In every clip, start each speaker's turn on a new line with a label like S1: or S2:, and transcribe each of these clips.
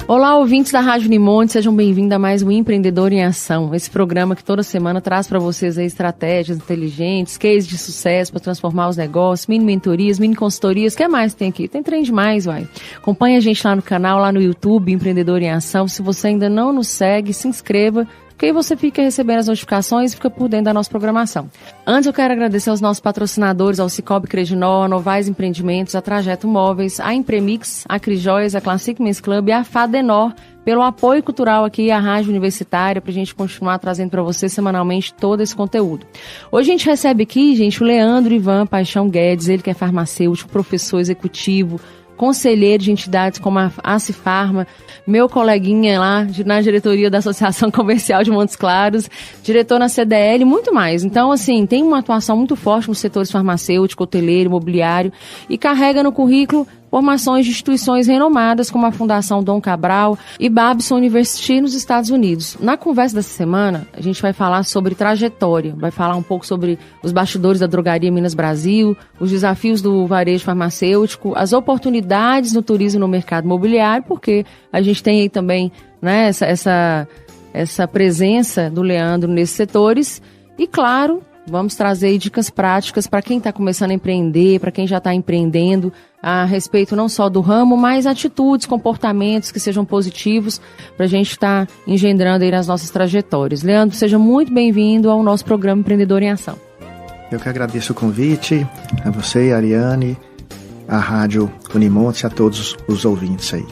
S1: Olá, ouvintes da Rádio Unimonte, sejam bem-vindos a mais um Empreendedor em Ação. Esse programa que toda semana traz para vocês aí estratégias inteligentes, cases de sucesso para transformar os negócios, mini mentorias, mini consultorias. O que mais tem aqui? Tem trem demais, vai. Acompanhe a gente lá no canal, lá no YouTube, Empreendedor em Ação. Se você ainda não nos segue, se inscreva, porque aí você fica recebendo as notificações e fica por dentro da nossa programação. Antes eu quero agradecer aos nossos patrocinadores, ao Cicobi Credinol, a Novais Empreendimentos, a Trajeto Móveis, a Impremix, a Crijóias, a Classic Men's Club e a Fadenor, pelo apoio cultural aqui à Rádio Universitária, para a gente continuar trazendo para você semanalmente todo esse conteúdo. Hoje a gente recebe aqui, gente, o Leandro Ivan Paixão Guedes, ele que é farmacêutico, professor executivo, conselheiro de entidades como a Acifarma, meu coleguinha lá na diretoria da Associação Comercial de Montes Claros, diretor na CDL e muito mais. Então, assim, tem uma atuação muito forte nos setores farmacêutico, hoteleiro, imobiliário e carrega no currículo formações de instituições renomadas como a Fundação Dom Cabral e Babson University nos Estados Unidos. Na conversa dessa semana, a gente vai falar sobre trajetória, vai falar um pouco sobre os bastidores da Drogaria Minas Brasil, os desafios do varejo farmacêutico, as oportunidades no turismo e no mercado imobiliário, porque a gente tem aí também, né, essa presença do Leandro nesses setores e, claro, vamos trazer dicas práticas para quem está começando a empreender, para quem já está empreendendo, a respeito não só do ramo, mas atitudes, comportamentos que sejam positivos para a gente estar engendrando aí nas nossas trajetórias. Leandro, seja muito bem-vindo ao nosso programa Empreendedor em Ação.
S2: Eu que agradeço o convite, a você, a Ariane, a Rádio Unimonte e a todos os ouvintes aí.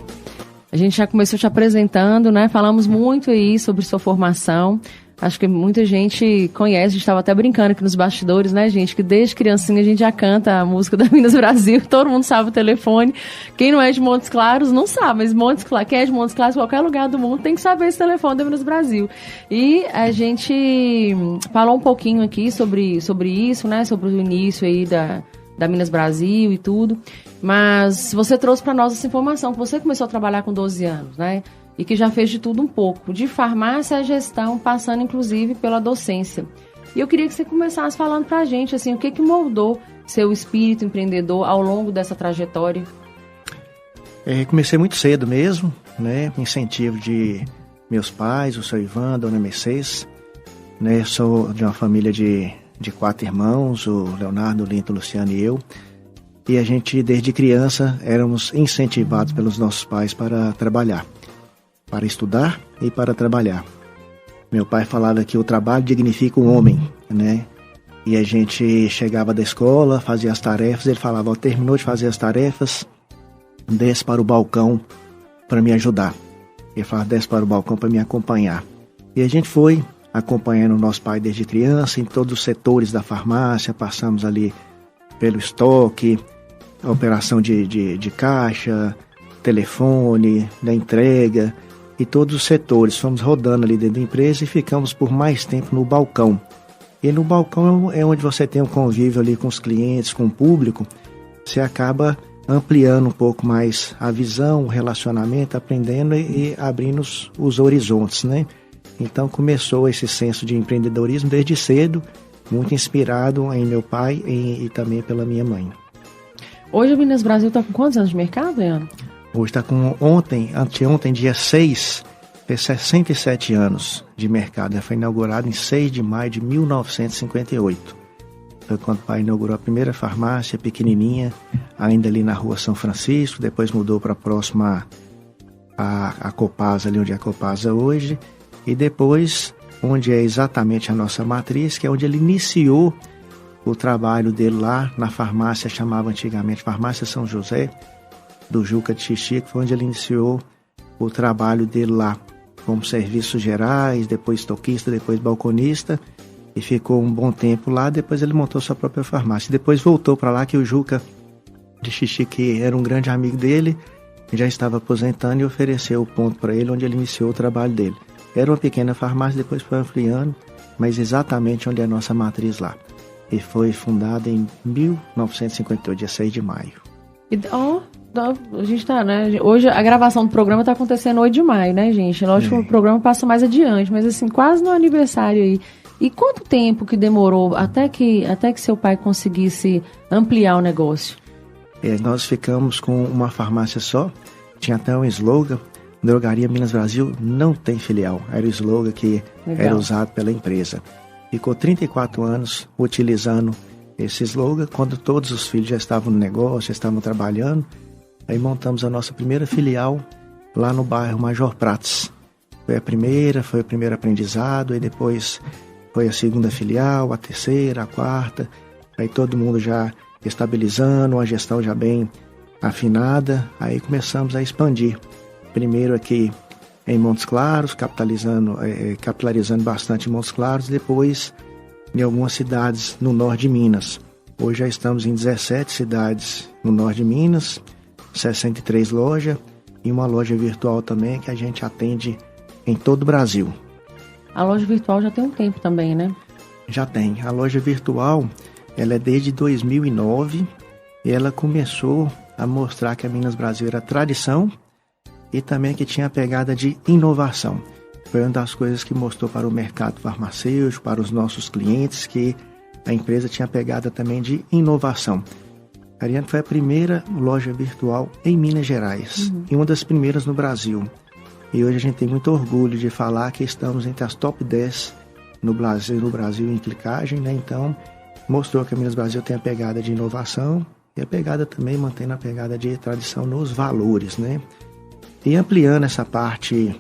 S1: A gente já começou te apresentando, né? Falamos muito aí sobre sua formação. Acho que muita gente conhece, a gente estava até brincando aqui nos bastidores, né, gente? Que desde criancinha a gente já canta a música da Minas Brasil, todo mundo sabe o telefone. Quem não é de Montes Claros não sabe, mas Montes Claros, quem é de Montes Claros, qualquer lugar do mundo tem que saber esse telefone da Minas Brasil. E a gente falou um pouquinho aqui sobre isso, né? Sobre o início aí da Minas Brasil e tudo. Mas você trouxe para nós essa informação, que você começou a trabalhar com 12 anos, né? E que já fez de tudo um pouco, de farmácia à gestão, passando inclusive pela docência. E eu queria que você começasse falando pra gente, assim, o que moldou seu espírito empreendedor ao longo dessa trajetória?
S2: Comecei muito cedo mesmo, né? Incentivo de meus pais, o seu Ivan, a dona Mercedes, né? Sou de uma família de 4 irmãos, o Leonardo, o Linton, o Luciano e eu. E a gente, desde criança, éramos incentivados pelos nossos pais para trabalhar. Para estudar e para trabalhar. Meu pai falava que o trabalho dignifica o homem, né? E a gente chegava da escola, fazia as tarefas, ele falava, terminou de fazer as tarefas, desce para o balcão para me ajudar. Ele falava, desce para o balcão para me acompanhar. E a gente foi acompanhando o nosso pai desde criança, em todos os setores da farmácia, passamos ali pelo estoque, a operação de caixa, telefone, da entrega, e todos os setores, fomos rodando ali dentro da empresa e ficamos por mais tempo no balcão. E no balcão é onde você tem um convívio ali com os clientes, com o público, você acaba ampliando um pouco mais a visão, o relacionamento, aprendendo e abrindo os horizontes, né? Então começou esse senso de empreendedorismo desde cedo, muito inspirado em meu pai e também pela minha mãe.
S1: Hoje a Minas Brasil está com quantos anos de mercado, Leandro?
S2: Hoje está com anteontem, dia 6, fez 67 anos de mercado. Foi inaugurado em 6 de maio de 1958. Foi quando o pai inaugurou a primeira farmácia, pequenininha, ainda ali na rua São Francisco. Depois mudou para próxima a Copasa, ali onde é a Copasa hoje. E depois, onde é exatamente a nossa matriz, que é onde ele iniciou o trabalho dele lá na farmácia, chamava antigamente Farmácia São José, do Juca de Xixi, que foi onde ele iniciou o trabalho dele lá, como serviços gerais, depois estoquista, depois balconista, e ficou um bom tempo lá. Depois ele montou sua própria farmácia. Depois voltou para lá, que o Juca de Xixi, que era um grande amigo dele, já estava aposentando, e ofereceu o ponto para ele, onde ele iniciou o trabalho dele. Era uma pequena farmácia, depois foi ampliando, mas exatamente onde é a nossa matriz lá. E foi fundada em 1958, dia 6 de maio.
S1: A gente tá, né? Hoje a gravação do programa tá acontecendo 8 de maio, né, gente? Lógico que o programa passa mais adiante, mas assim, quase no aniversário aí. E quanto tempo que demorou até que seu pai conseguisse ampliar o negócio?
S2: Nós ficamos com uma farmácia só, tinha até um slogan, Drogaria Minas Brasil não tem filial. Era o slogan que era usado pela empresa. Ficou 34 anos utilizando esse slogan. Quando todos os filhos já estavam no negócio, já estavam trabalhando, aí montamos a nossa primeira filial lá no bairro Major Prats. Foi o primeiro aprendizado, aí depois foi a segunda filial, a terceira, a quarta, aí todo mundo já estabilizando, a gestão já bem afinada, aí começamos a expandir. Primeiro aqui em Montes Claros, capilarizando bastante em Montes Claros, depois em algumas cidades no norte de Minas. Hoje já estamos em 17 cidades no norte de Minas, 63 lojas e uma loja virtual também que a gente atende em todo o Brasil.
S1: A loja virtual já tem um tempo também, né?
S2: Já tem. A loja virtual, ela é desde 2009 e ela começou a mostrar que a Minas Brasil era tradição e também que tinha a pegada de inovação. Foi uma das coisas que mostrou para o mercado farmacêutico, para os nossos clientes, que a empresa tinha a pegada também de inovação. A Ariane foi a primeira loja virtual em Minas Gerais e uma das primeiras no Brasil. E hoje a gente tem muito orgulho de falar que estamos entre as top 10 no Brasil em clicagem, né? Então, mostrou que a Minas Brasil tem a pegada de inovação e a pegada também mantendo a pegada de tradição nos valores, né? E ampliando essa parte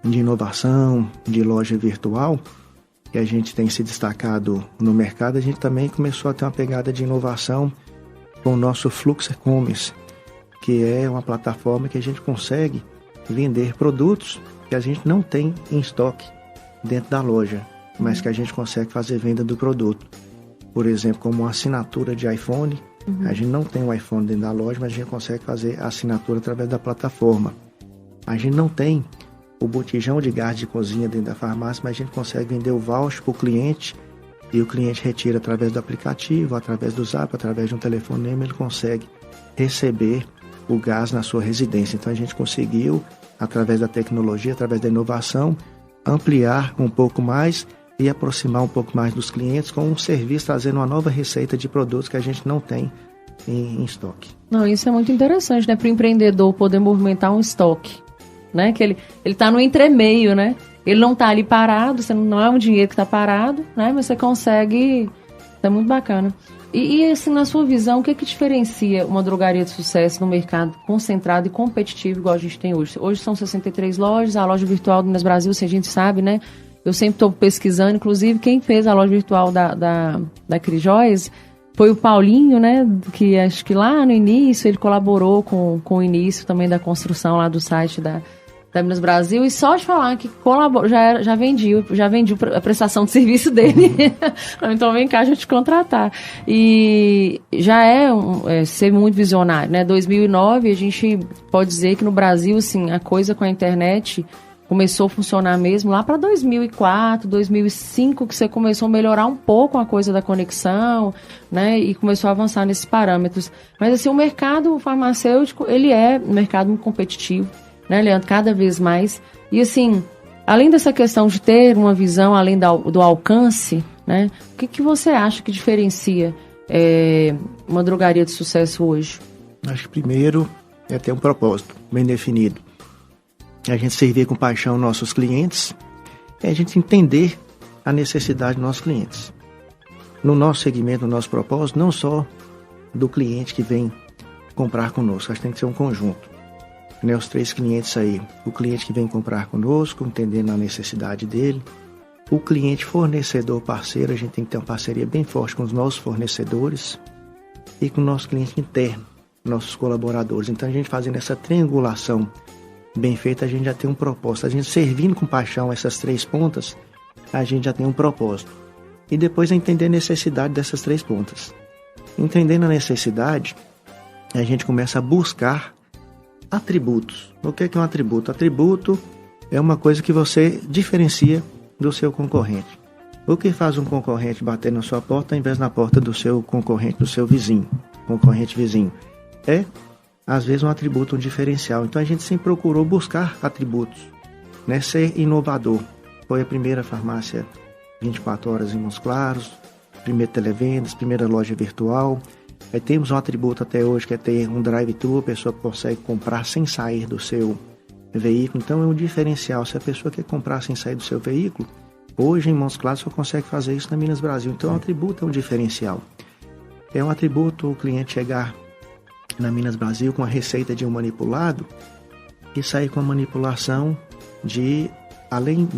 S2: de inovação, de loja virtual, que a gente tem se destacado no mercado, a gente também começou a ter uma pegada de inovação com o nosso Flux E-Commerce, que é uma plataforma que a gente consegue vender produtos que a gente não tem em estoque dentro da loja, mas que a gente consegue fazer venda do produto. Por exemplo, como uma assinatura de iPhone, a gente não tem o iPhone dentro da loja, mas a gente consegue fazer a assinatura através da plataforma. A gente não tem o botijão de gás de cozinha dentro da farmácia, mas a gente consegue vender o voucher para o cliente e o cliente retira através do aplicativo, através do Zap, através de um telefonema, ele consegue receber o gás na sua residência. Então a gente conseguiu, através da tecnologia, através da inovação, ampliar um pouco mais e aproximar um pouco mais dos clientes com um serviço trazendo uma nova receita de produtos que a gente não tem em estoque.
S1: Não, isso é muito interessante, né? Para o empreendedor poder movimentar um estoque, né? Que ele está no entremeio, né? Ele não está ali parado, você não é um dinheiro que está parado, né? Mas você consegue... É muito bacana. E assim, na sua visão, o que diferencia uma drogaria de sucesso no mercado concentrado e competitivo igual a gente tem hoje? Hoje são 63 lojas, a loja virtual do Minas Brasil, se a gente sabe, né? Eu sempre estou pesquisando, inclusive quem fez a loja virtual da Crijóias foi o Paulinho, né? Que acho que lá no início ele colaborou com o início também da construção lá do site da Minas Brasil, e só de falar que colaborou, já vendi a prestação de serviço dele. Então vem cá, a gente contratar. E já ser muito visionário, né? 2009, a gente pode dizer que no Brasil, assim, a coisa com a internet começou a funcionar mesmo lá para 2004, 2005, que você começou a melhorar um pouco a coisa da conexão, né? E começou a avançar nesses parâmetros. Mas assim, o mercado farmacêutico, ele é um mercado muito competitivo, né, Leandro? Cada vez mais. E assim, além dessa questão de ter uma visão além do alcance, né? O que você acha que diferencia uma drogaria de sucesso hoje?
S2: Acho que primeiro é ter um propósito bem definido. A gente servir com paixão nossos clientes, é a gente entender a necessidade dos nossos clientes. No nosso segmento, no nosso propósito, não só do cliente que vem comprar conosco, acho que tem que ser um conjunto. Né, os 3 clientes aí, o cliente que vem comprar conosco, entendendo a necessidade dele, o cliente fornecedor parceiro, a gente tem que ter uma parceria bem forte com os nossos fornecedores e com o nosso cliente interno, nossos colaboradores. Então a gente fazendo essa triangulação bem feita, a gente já tem um propósito. A gente servindo com paixão essas 3 pontas, a gente já tem um propósito. E depois entender a necessidade dessas 3 pontas. Entendendo a necessidade, a gente começa a buscar atributos. O que é um atributo? Atributo é uma coisa que você diferencia do seu concorrente. O que faz um concorrente bater na sua porta ao invés na porta do seu concorrente, do seu vizinho, concorrente vizinho? É, às vezes, um atributo, um diferencial. Então, a gente sempre procurou buscar atributos, né? Ser inovador. Foi a primeira farmácia 24 horas em Montes Claros, primeiro televendas, primeira loja virtual. Aí temos um atributo até hoje que é ter um drive-thru, a pessoa consegue comprar sem sair do seu veículo. Então é um diferencial. Se a pessoa quer comprar sem sair do seu veículo, hoje em Montes Claros só consegue fazer isso na Minas Brasil. Então o atributo é um diferencial. É um atributo o cliente chegar na Minas Brasil com a receita de um manipulado e sair com a manipulação de, além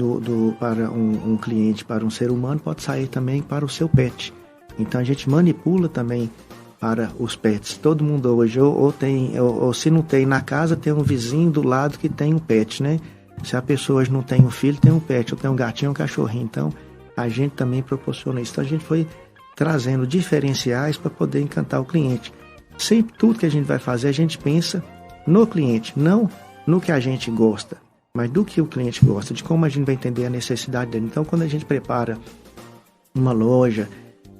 S2: para um cliente, para um ser humano, pode sair também para o seu pet. Então a gente manipula também para os pets. Todo mundo hoje ou se não tem na casa, tem um vizinho do lado que tem um pet, né? Se a pessoa hoje não tem um filho, tem um pet, ou tem um gatinho, um cachorrinho. Então a gente também proporciona isso. Então a gente foi trazendo diferenciais para poder encantar o cliente. Sempre tudo que a gente vai fazer, a gente pensa no cliente, não no que a gente gosta, mas do que o cliente gosta, de como a gente vai entender a necessidade dele. Então, quando a gente prepara uma loja,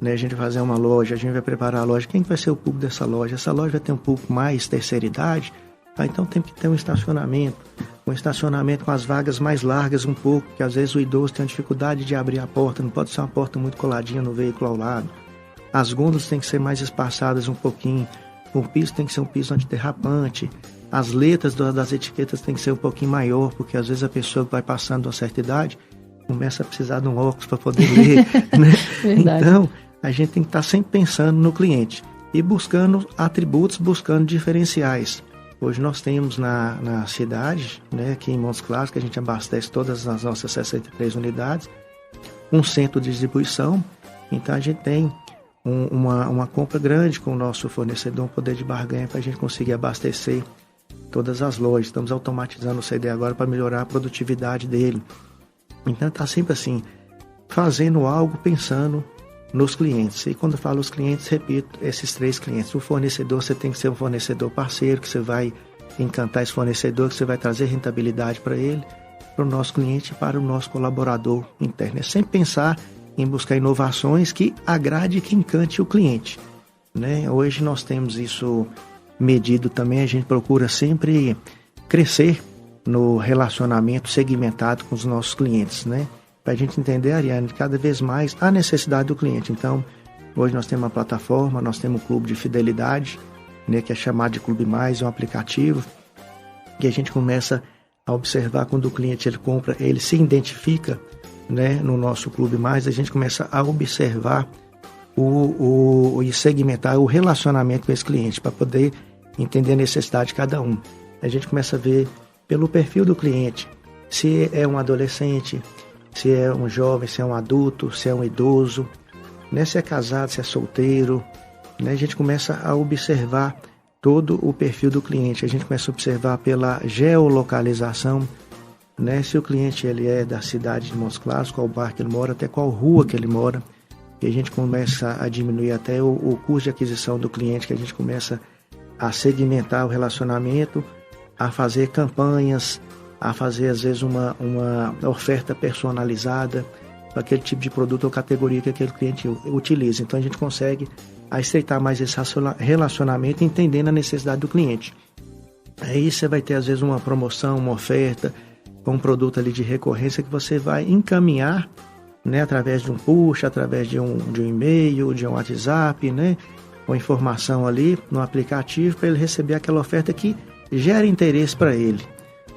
S2: né, a gente vai fazer uma loja, a gente vai preparar a loja, quem vai ser o público dessa loja? Essa loja vai ter um público mais terceira idade, então tem que ter um estacionamento com as vagas mais largas um pouco, porque às vezes o idoso tem dificuldade de abrir a porta, não pode ser uma porta muito coladinha no veículo ao lado. As gôndolas têm que ser mais espaçadas um pouquinho, o piso tem que ser um piso antiderrapante, as letras das etiquetas têm que ser um pouquinho maior, porque às vezes a pessoa que vai passando uma certa idade começa a precisar de um óculos para poder ler, né? Então, a gente tem que estar sempre pensando no cliente e buscando atributos, buscando diferenciais. Hoje nós temos na cidade, né, aqui em Montes Claros, que a gente abastece todas as nossas 63 unidades, um centro de distribuição. Então a gente tem uma compra grande com o nosso fornecedor, um poder de barganha para a gente conseguir abastecer todas as lojas. Estamos automatizando o CD agora para melhorar a produtividade dele. Então está sempre assim, fazendo algo pensando nos clientes. E quando eu falo os clientes, repito, esses 3 clientes. O fornecedor, você tem que ser um fornecedor parceiro, que você vai encantar esse fornecedor, que você vai trazer rentabilidade para ele, para o nosso cliente e para o nosso colaborador interno. É sempre pensar em buscar inovações que agrade e que encante o cliente, né? Hoje nós temos isso medido também, a gente procura sempre crescer no relacionamento segmentado com os nossos clientes, né? Para a gente entender, Ariane, cada vez mais a necessidade do cliente. Então, hoje nós temos uma plataforma, nós temos um clube de fidelidade, né, que é chamado de Clube Mais, é um aplicativo, que a gente começa a observar quando o cliente ele compra, ele se identifica, né, no nosso Clube Mais, a gente começa a observar e segmentar o relacionamento com esse cliente, para poder entender a necessidade de cada um. A gente começa a ver pelo perfil do cliente, se é um adolescente, se é um jovem, se é um adulto, se é um idoso, né, se é casado, se é solteiro, né, a gente começa a observar todo o perfil do cliente, a gente começa a observar pela geolocalização, né, se o cliente ele é da cidade de Montes Claros, qual bairro que ele mora, até qual rua que ele mora, e a gente começa a diminuir até o custo de aquisição do cliente, que a gente começa a segmentar o relacionamento, a fazer campanhas, a fazer às vezes uma oferta personalizada para aquele tipo de produto ou categoria que aquele cliente utiliza. Então a gente consegue estreitar mais esse relacionamento, entendendo a necessidade do cliente. Aí você vai ter às vezes uma promoção, uma oferta, com um produto ali de recorrência que você vai encaminhar, né, através de um push, através de um e-mail, de um WhatsApp, né, com informação ali no aplicativo para ele receber aquela oferta que gera interesse para ele.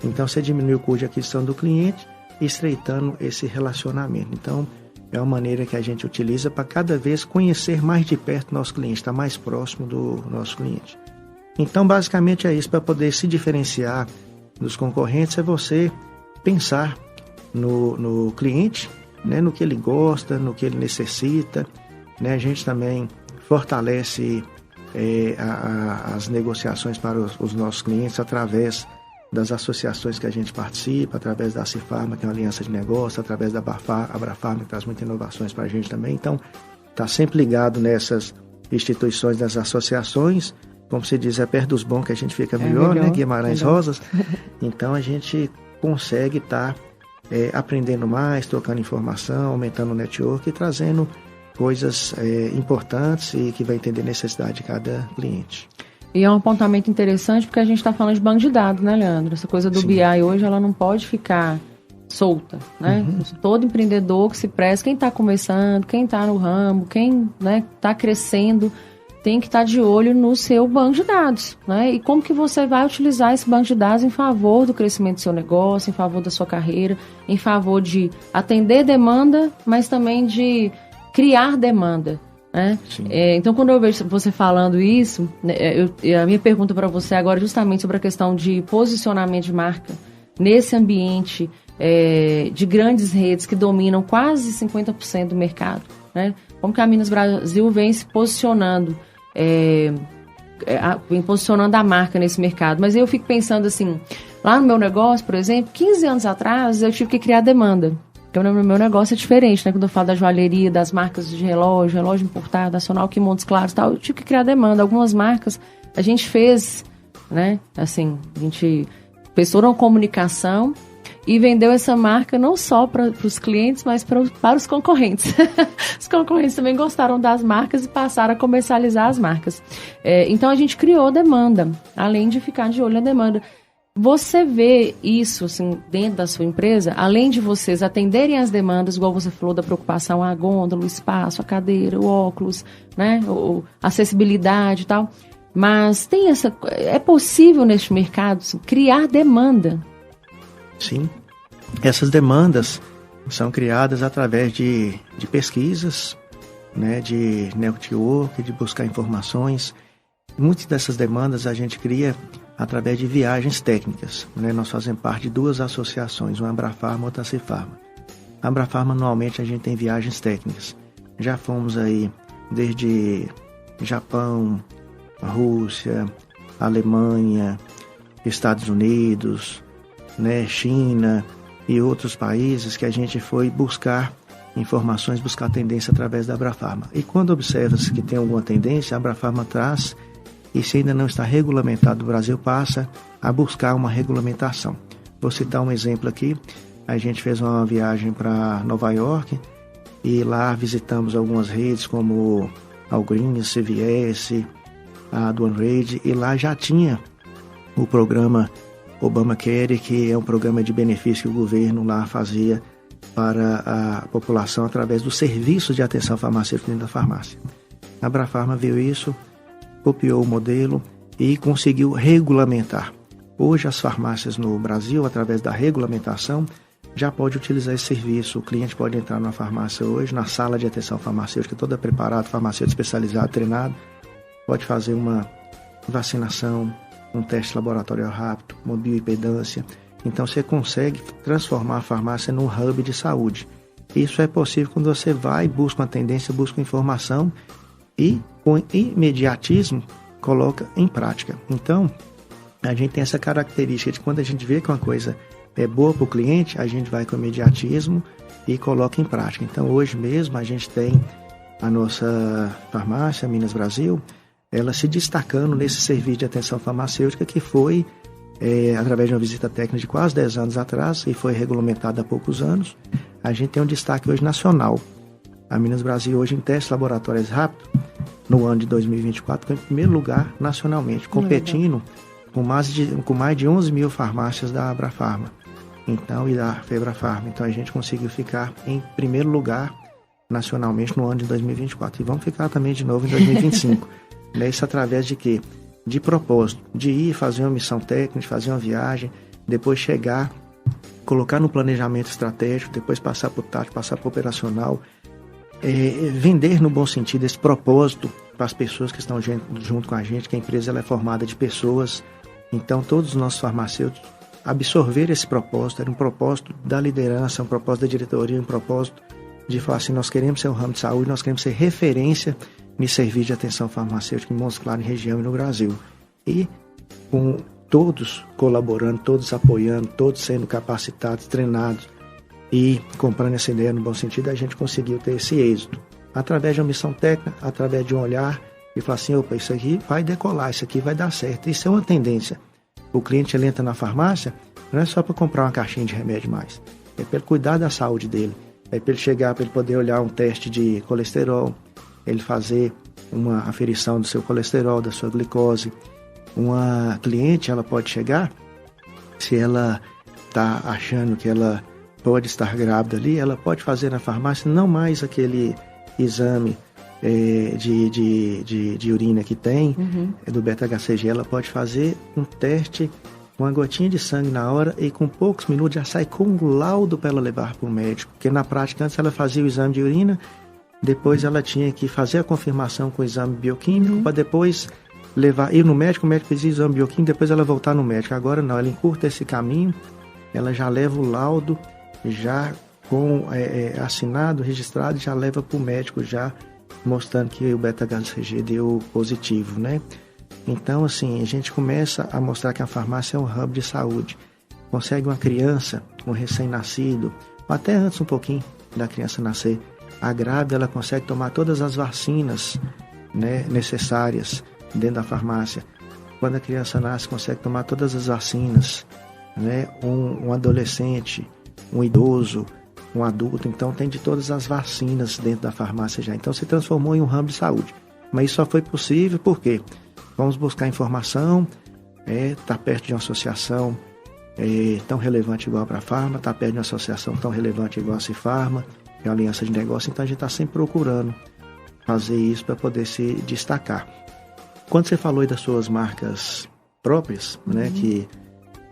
S2: Então você diminui o custo de aquisição do cliente, estreitando esse relacionamento. Então é uma maneira que a gente utiliza para cada vez conhecer mais de perto o nosso cliente, estar mais próximo do nosso cliente. Então basicamente é isso, para poder se diferenciar dos concorrentes, é você pensar no cliente, né, no que ele gosta, no que ele necessita, né? A gente também fortalece as negociações para os nossos clientes através das associações que a gente participa, através da Cifarma, que é uma aliança de negócio, através da Abrafarma, que traz muitas inovações para a gente também. Então, está sempre ligado nessas instituições, das associações. Como se diz, é perto dos bons que a gente fica melhor, né? Guimarães Rosas. Então, a gente consegue estar aprendendo mais, trocando informação, aumentando o network e trazendo coisas importantes e que vai entender a necessidade de cada cliente.
S1: E é um apontamento interessante porque a gente está falando de banco de dados, né, Leandro? Essa coisa do
S2: Sim.
S1: BI hoje, ela não pode ficar solta, né? Uhum. Todo empreendedor que se presta, quem está começando, quem está no ramo, quem está crescendo, tem que estar de olho no seu banco de dados, né? E como que você vai utilizar esse banco de dados em favor do crescimento do seu negócio, em favor da sua carreira, em favor de atender demanda, mas também de criar demanda, né? Então, quando eu vejo você falando isso, né, a minha pergunta para você agora é justamente sobre a questão de posicionamento de marca nesse ambiente de grandes redes que dominam quase 50% do mercado, né? Como que a Minas Brasil vem se posicionando, vem posicionando a marca nesse mercado. Mas eu fico pensando assim, lá no meu negócio, por exemplo, 15 anos atrás eu tive que criar demanda. Porque o meu negócio é diferente, né? Quando eu falo da joalheria, das marcas de relógio importado, nacional, que Montes Claros e tal, eu tive que criar demanda. Algumas marcas a gente fez, né? Assim, a gente fez toda uma comunicação e vendeu essa marca não só para os clientes, mas para os concorrentes. Os concorrentes também gostaram das marcas e passaram a comercializar as marcas. Então, a gente criou demanda, além de ficar de olho na demanda. Você vê isso assim, dentro da sua empresa, além de vocês atenderem as demandas, igual você falou da preocupação, a gôndola, o espaço, a cadeira, o óculos, né, a acessibilidade e tal, mas é possível neste mercado assim, criar demanda?
S2: Sim, essas demandas são criadas através de pesquisas, né, de network, de buscar informações. Muitas dessas demandas a gente cria através de viagens técnicas, né? Nós fazemos parte de duas associações, uma Abrafarma e outra Cifarma. A Abrafarma, anualmente, a gente tem viagens técnicas. Já fomos aí desde Japão, Rússia, Alemanha, Estados Unidos, né, China e outros países que a gente foi buscar informações, buscar tendência através da Abrafarma. E quando observa-se que tem alguma tendência, a Abrafarma traz, e se ainda não está regulamentado, o Brasil passa a buscar uma regulamentação. Vou citar um exemplo aqui. A gente fez uma viagem para Nova York e lá visitamos algumas redes como Walgreens, CVS, a Duane Reade, e lá já tinha o programa Obamacare, que é um programa de benefício que o governo lá fazia para a população através do serviço de atenção farmacêutica dentro da farmácia. A Abrafarma viu isso, copiou o modelo e conseguiu regulamentar. Hoje as farmácias no Brasil, através da regulamentação, já pode utilizar esse serviço. O cliente pode entrar na farmácia hoje, na sala de atenção farmacêutica, toda preparada, farmacêutico especializado, treinado, pode fazer uma vacinação, um teste laboratorial rápido, uma bioimpedância. Então você consegue transformar a farmácia num hub de saúde. Isso é possível quando você vai, busca uma tendência, busca informação e com imediatismo coloca em prática. Então, a gente tem essa característica de quando a gente vê que uma coisa é boa para o cliente, a gente vai com imediatismo e coloca em prática. Então, hoje mesmo a gente tem a nossa farmácia, Minas Brasil, ela se destacando nesse serviço de atenção farmacêutica que foi através de uma visita técnica de quase 10 anos atrás e foi regulamentada há poucos anos. A gente tem um destaque hoje nacional. A Minas Brasil hoje em testes laboratórios rápidos, no ano de 2024, foi em primeiro lugar nacionalmente, competindo com mais de 11 mil farmácias da Abrafarma, então, e da Febrafarma. Então a gente conseguiu ficar em primeiro lugar nacionalmente no ano de 2024. E vamos ficar também de novo em 2025. Né? Isso através de quê? De propósito, de ir fazer uma missão técnica, de fazer uma viagem, depois chegar, colocar no planejamento estratégico, depois passar para o tático, passar para o operacional, vender no bom sentido esse propósito para as pessoas que estão junto com a gente, que a empresa ela é formada de pessoas. Então todos os nossos farmacêuticos absorver esse propósito, era um propósito da liderança, um propósito da diretoria, um propósito de falar assim, nós queremos ser um ramo de saúde, nós queremos ser referência em serviço de atenção farmacêutica em Montes Claros, em região e no Brasil. E com todos colaborando, todos apoiando, todos sendo capacitados, treinados e comprando essa ideia no bom sentido, a gente conseguiu ter esse êxito. Através de uma missão técnica, através de um olhar e falar assim, opa, isso aqui vai decolar, isso aqui vai dar certo. Isso é uma tendência. O cliente ele entra na farmácia, não é só para comprar uma caixinha de remédio mais. É para ele cuidar da saúde dele. É para ele chegar, para ele poder olhar um teste de colesterol, ele fazer uma aferição do seu colesterol, da sua glicose. Uma cliente, ela pode chegar, se ela está achando que ela pode estar grávida ali, ela pode fazer na farmácia não mais aquele exame de urina que tem, do beta-HCG, ela pode fazer um teste com uma gotinha de sangue na hora e com poucos minutos já sai com um laudo para ela levar para o médico. Porque na prática, antes ela fazia o exame de urina, depois ela tinha que fazer a confirmação com o exame bioquímico para depois ir no médico, o médico fazia o exame bioquímico, depois ela voltar no médico. Agora não, ela encurta esse caminho, ela já leva o laudo, já com assinado, registrado, já leva para o médico já mostrando que o beta-HCG deu positivo, né? Então, assim, a gente começa a mostrar que a farmácia é um hub de saúde. Consegue uma criança, um recém-nascido, ou até antes um pouquinho da criança nascer, a grávida, ela consegue tomar todas as vacinas, né, necessárias dentro da farmácia. Quando a criança nasce, consegue tomar todas as vacinas, né? Um adolescente, um idoso, um adulto, então tem de todas as vacinas dentro da farmácia já. Então se transformou em um ramo de saúde. Mas isso só foi possível porque vamos buscar informação, tá perto de uma associação tão relevante igual para a Farma, tá perto de uma associação tão relevante igual a Cifarma, que é uma aliança de negócio, então a gente está sempre procurando fazer isso para poder se destacar. Quando você falou aí das suas marcas próprias, né, que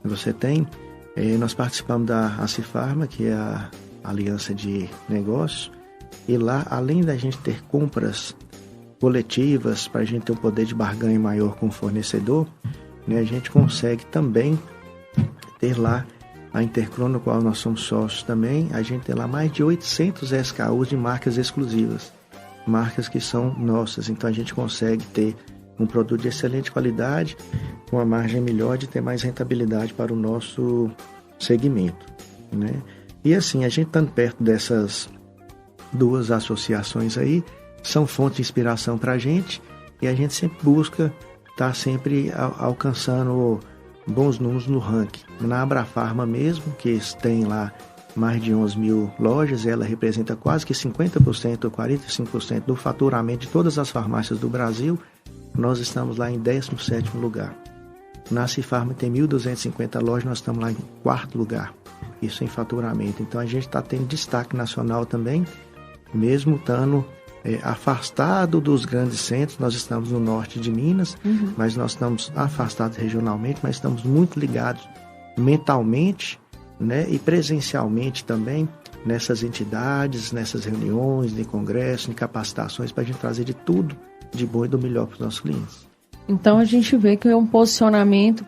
S2: você tem, nós participamos da Cifarma, que é a aliança de negócios, e lá, além da gente ter compras coletivas, para a gente ter um poder de barganha maior com o fornecedor, né, a gente consegue também ter lá a Intercron, no qual nós somos sócios também, a gente tem lá mais de 800 SKUs de marcas exclusivas, marcas que são nossas, então a gente consegue ter um produto de excelente qualidade, com uma margem melhor de ter mais rentabilidade para o nosso segmento, né? E assim, a gente estando perto dessas duas associações aí, são fonte de inspiração para a gente, e a gente sempre busca estar sempre alcançando bons números no ranking. Na Abrafarma mesmo, que tem lá mais de 11 mil lojas, ela representa quase que 50% ou 45% do faturamento de todas as farmácias do Brasil. Nós estamos lá em 17º lugar. Na Cifarma tem 1.250 lojas, nós estamos lá em 4º lugar. Isso em faturamento. Então a gente está tendo destaque nacional também, mesmo estando afastado dos grandes centros. Nós estamos no norte de Minas, mas nós estamos afastados regionalmente, mas estamos muito ligados mentalmente, né, e presencialmente também nessas entidades, nessas reuniões, de congressos, de capacitações, para a gente trazer de tudo de bom e do melhor para os nossos clientes.
S1: Então a gente vê que o posicionamento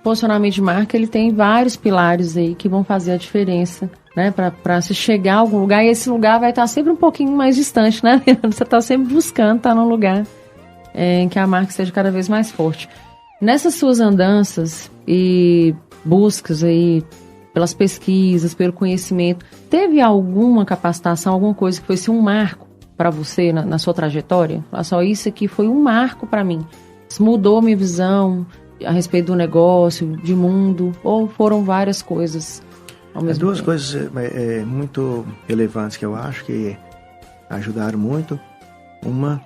S1: de marca, ele tem vários pilares aí que vão fazer a diferença, né, para se chegar a algum lugar, e esse lugar vai estar sempre um pouquinho mais distante, né? Você está sempre buscando estar num lugar em que a marca seja cada vez mais forte. Nessas suas andanças e buscas aí pelas pesquisas, pelo conhecimento, teve alguma capacitação, alguma coisa que foi assim, um marco para você na sua trajetória? Só isso aqui foi um marco para mim. Isso mudou minha visão a respeito do negócio, de mundo, ou foram várias coisas ao mesmo tempo?
S2: Duas coisas muito relevantes que eu acho que ajudaram muito. Uma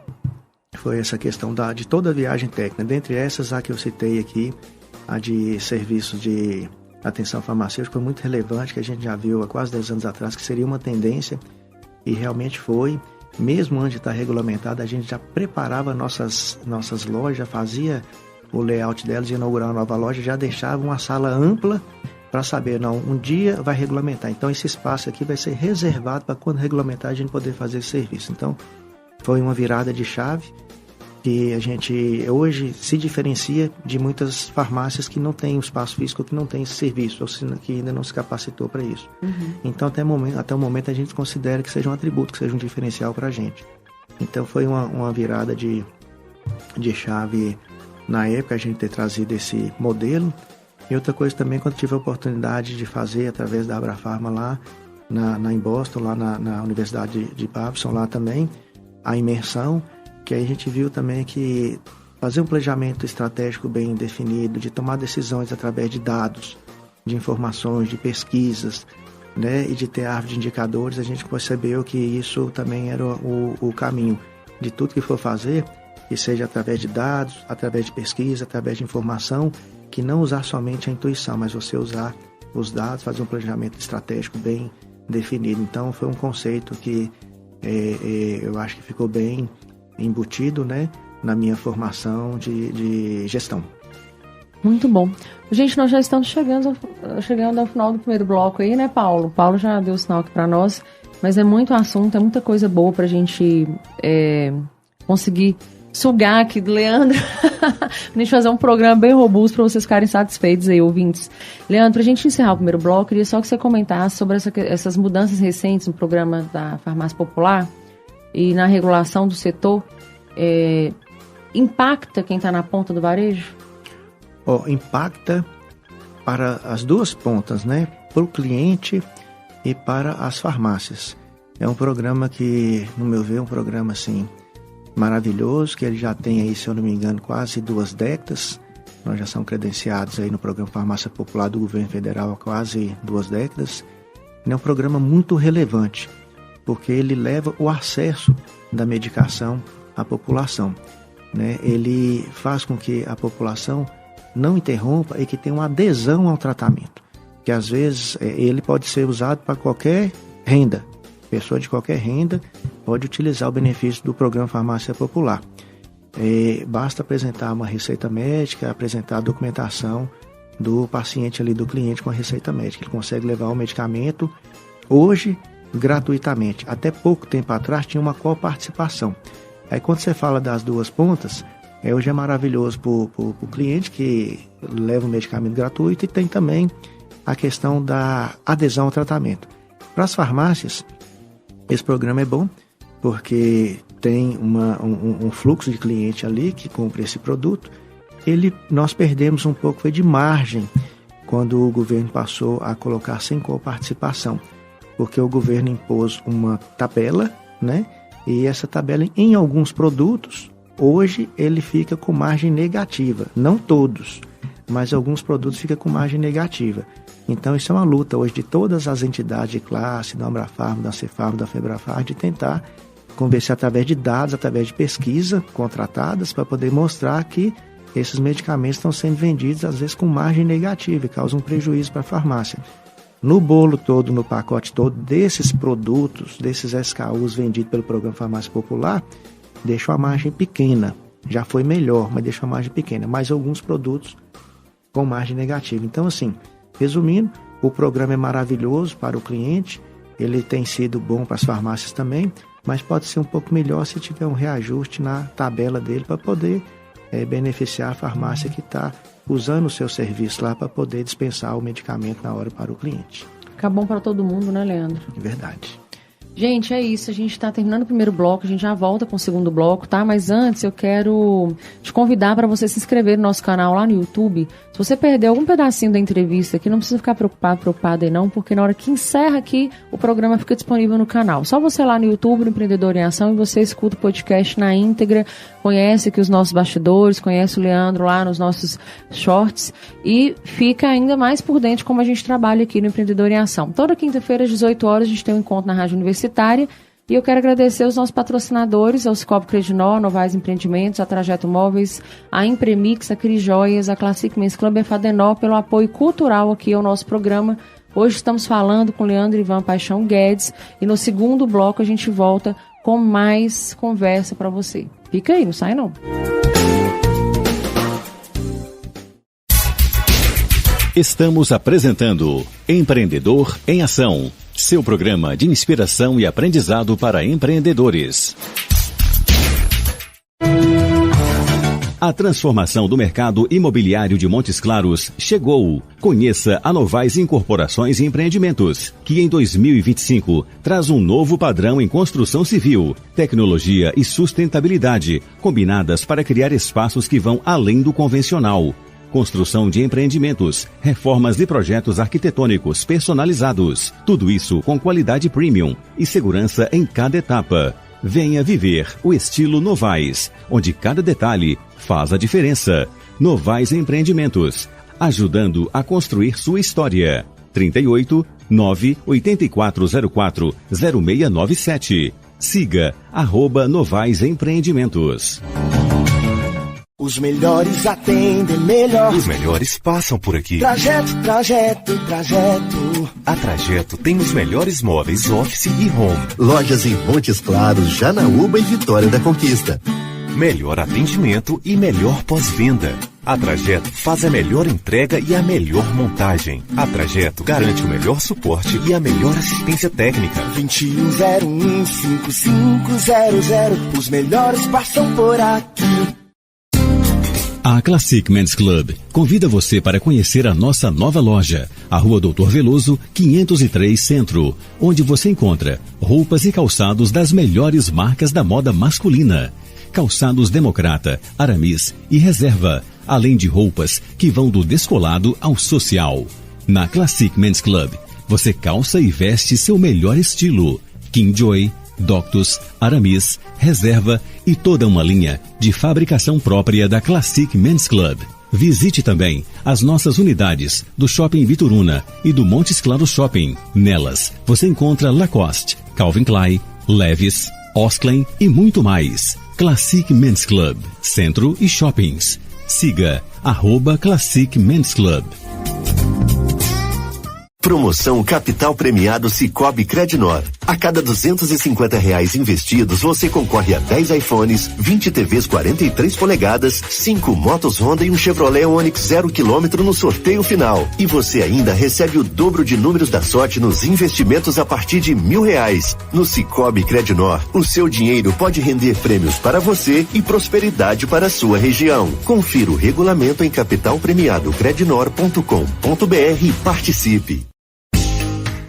S2: foi essa questão de toda a viagem técnica. Dentre essas, a que eu citei aqui, a de serviços de atenção farmacêutica, foi muito relevante, que a gente já viu há quase 10 anos atrás, que seria uma tendência, e realmente foi. Mesmo antes de estar regulamentado, a gente já preparava nossas lojas, já fazia o layout delas, inaugurar uma nova loja, já deixava uma sala ampla para saber, não, um dia vai regulamentar. Então, esse espaço aqui vai ser reservado para quando regulamentar a gente poder fazer esse serviço. Então, foi uma virada de chave que a gente hoje se diferencia de muitas farmácias que não têm um espaço físico, que não têm esse serviço, ou que ainda não se capacitou para isso. Então, até o momento, a gente considera que seja um atributo, que seja um diferencial para a gente. Então, foi uma virada de chave na época, a gente ter trazido esse modelo. E outra coisa também, quando tive a oportunidade de fazer, através da Abrafarma lá em Boston, lá na Universidade de Babson, lá também, a imersão, que aí a gente viu também que fazer um planejamento estratégico bem definido, de tomar decisões através de dados, de informações, de pesquisas, né, e de ter árvore de indicadores, a gente percebeu que isso também era o caminho de tudo que for fazer, que seja através de dados, através de pesquisa, através de informação, que não usar somente a intuição, mas você usar os dados, fazer um planejamento estratégico bem definido. Então foi um conceito que eu acho que ficou bem embutido, né, na minha formação de gestão.
S1: Muito bom. Gente, nós já estamos chegando ao final do primeiro bloco aí, né, Paulo? Paulo já deu o sinal aqui para nós, mas é muito assunto, é muita coisa boa para a gente conseguir sugar aqui do Leandro. A gente fazer um programa bem robusto para vocês ficarem satisfeitos aí, ouvintes. Leandro, para a gente encerrar o primeiro bloco, eu queria só que você comentasse sobre essas mudanças recentes no programa da Farmácia Popular e na regulação do setor. Impacta quem está na ponta do varejo?
S2: Impacta para as duas pontas, né? Para o cliente e para as farmácias. É um programa que, no meu ver, é um programa assim, maravilhoso, que ele já tem aí, se eu não me engano, quase 2 décadas. Nós já somos credenciados aí no programa Farmácia Popular do Governo Federal há quase 2 décadas. É um programa muito relevante, porque ele leva o acesso da medicação à população, né? Ele faz com que a população não interrompa e que tenha uma adesão ao tratamento, que às vezes ele pode ser usado para qualquer renda. Pessoa de qualquer renda pode utilizar o benefício do programa Farmácia Popular. Basta apresentar uma receita médica, apresentar a documentação do paciente ali, do cliente com a receita médica. Ele consegue levar o medicamento hoje gratuitamente. Até pouco tempo atrás tinha uma coparticipação. Aí quando você fala das duas pontas, hoje é maravilhoso para o cliente que leva o medicamento gratuito e tem também a questão da adesão ao tratamento. Para as farmácias, esse programa é bom porque tem um fluxo de cliente ali que compra esse produto. Nós perdemos um pouco de margem quando o governo passou a colocar sem coparticipação, porque o governo impôs uma tabela, né? E essa tabela, em alguns produtos, hoje ele fica com margem negativa. Não todos, mas alguns produtos ficam com margem negativa. Então isso é uma luta hoje de todas as entidades de classe, da Ambrafarma, da Cefarma, da Febrafarma, de tentar convencer através de dados, através de pesquisa contratadas, para poder mostrar que esses medicamentos estão sendo vendidos às vezes com margem negativa e causam prejuízo para a farmácia. No bolo todo, no pacote todo desses produtos, desses SKUs vendidos pelo programa Farmácia Popular, deixa uma margem pequena. Já foi melhor, mas deixa uma margem pequena. Mas alguns produtos com margem negativa. Então, assim, resumindo, o programa é maravilhoso para o cliente, ele tem sido bom para as farmácias também, mas pode ser um pouco melhor se tiver um reajuste na tabela dele para poder beneficiar a farmácia que está usando o seu serviço lá para poder dispensar o medicamento na hora para o cliente.
S1: Fica bom para todo mundo, né, Leandro?
S2: Verdade.
S1: Gente, é isso. A gente está terminando o primeiro bloco, a gente já volta com o segundo bloco, tá? Mas antes eu quero te convidar para você se inscrever no nosso canal lá no YouTube. Se você perdeu algum pedacinho da entrevista aqui, não precisa ficar preocupado aí não, porque na hora que encerra aqui, o programa fica disponível no canal. Só você lá no YouTube, no Empreendedor em Ação, e você escuta o podcast na íntegra, conhece aqui os nossos bastidores, conhece o Leandro lá nos nossos shorts e fica ainda mais por dentro de como a gente trabalha aqui no Empreendedor em Ação. Toda quinta-feira, às 18 horas, a gente tem um encontro na Rádio Universitária. E eu quero agradecer aos nossos patrocinadores, ao Cicobi Credinor, Novais Empreendimentos, a Trajeto Móveis, a Impremix, a Cris Joias, a Classic Men's Club e a Fadenor pelo apoio cultural aqui ao nosso programa. Hoje estamos falando com Leandro Ivan Paixão Guedes e no segundo bloco a gente volta com mais conversa para você. Fica aí, não sai não.
S3: Estamos apresentando Empreendedor em Ação, seu programa de inspiração e aprendizado para empreendedores. A transformação do mercado imobiliário de Montes Claros chegou. Conheça a Novais Incorporações e Empreendimentos, que em 2025 traz um novo padrão em construção civil, tecnologia e sustentabilidade, combinadas para criar espaços que vão além do convencional. Construção de empreendimentos, reformas e projetos arquitetônicos personalizados. Tudo isso com qualidade premium e segurança em cada etapa. Venha viver o estilo Novais, onde cada detalhe faz a diferença. Novais Empreendimentos, ajudando a construir sua história. 38 98404 0697. Siga @Novais Empreendimentos.
S4: Os melhores atendem melhor.
S5: Os melhores passam por aqui.
S4: Trajeto.
S5: A Trajeto tem os melhores móveis office e home.
S6: Lojas em Montes Claros, Janaúba e Vitória da Conquista.
S5: Melhor atendimento e melhor pós-venda. A Trajeto faz a melhor entrega e a melhor montagem. A Trajeto garante o melhor suporte e a melhor assistência técnica.
S4: 2101-5500. Os melhores passam por aqui.
S3: A Classic Men's Club convida você para conhecer a nossa nova loja, a Rua Doutor Veloso, 503 Centro, onde você encontra roupas e calçados das melhores marcas da moda masculina. Calçados Democrata, Aramis e Reserva, além de roupas que vão do descolado ao social. Na Classic Men's Club, você calça e veste seu melhor estilo. Kingjoy, Doctus, Aramis, Reserva e toda uma linha de fabricação própria da Classic Men's Club. Visite também as nossas unidades do Shopping Bituruna e do Montes Claros Shopping. Nelas, você encontra Lacoste, Calvin Klein, Levi's, Osklen e muito mais. Classic Men's Club, Centro e Shoppings. Siga @Classic Men's Club.
S6: Promoção Capital Premiado Sicoob Credinor. A cada R$250 investidos, você concorre a 10 iPhones, 20 TVs 43 polegadas, 5 motos Honda e um Chevrolet Onix 0 km no sorteio final. E você ainda recebe o dobro de números da sorte nos investimentos a partir de R$1.000. No Sicoob Credinor, o seu dinheiro pode render prêmios para você e prosperidade para a sua região. Confira o regulamento em capitalpremiadocredinor.com.br e participe.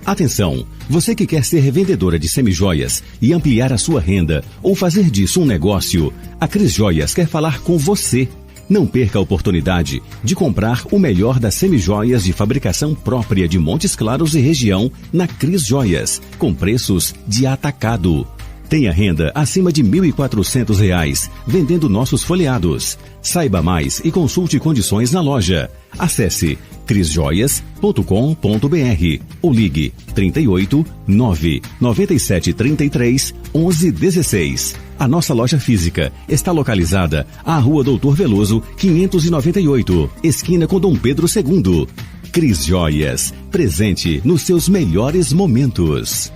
S3: Atenção, você que quer ser revendedora de semijoias e ampliar a sua renda ou fazer disso um negócio, a Cris Joias quer falar com você. Não perca a oportunidade de comprar o melhor das semijoias de fabricação própria de Montes Claros e região na Cris Joias, com preços de atacado. Tenha renda acima de R$1.400 vendendo nossos folheados. Saiba mais e consulte condições na loja. Acesse crisjoias.com.br ou ligue 38 997 33 11 16. A nossa loja física está localizada à Rua Doutor Veloso, 598, esquina com Dom Pedro II. Cris Joias, presente nos seus melhores momentos.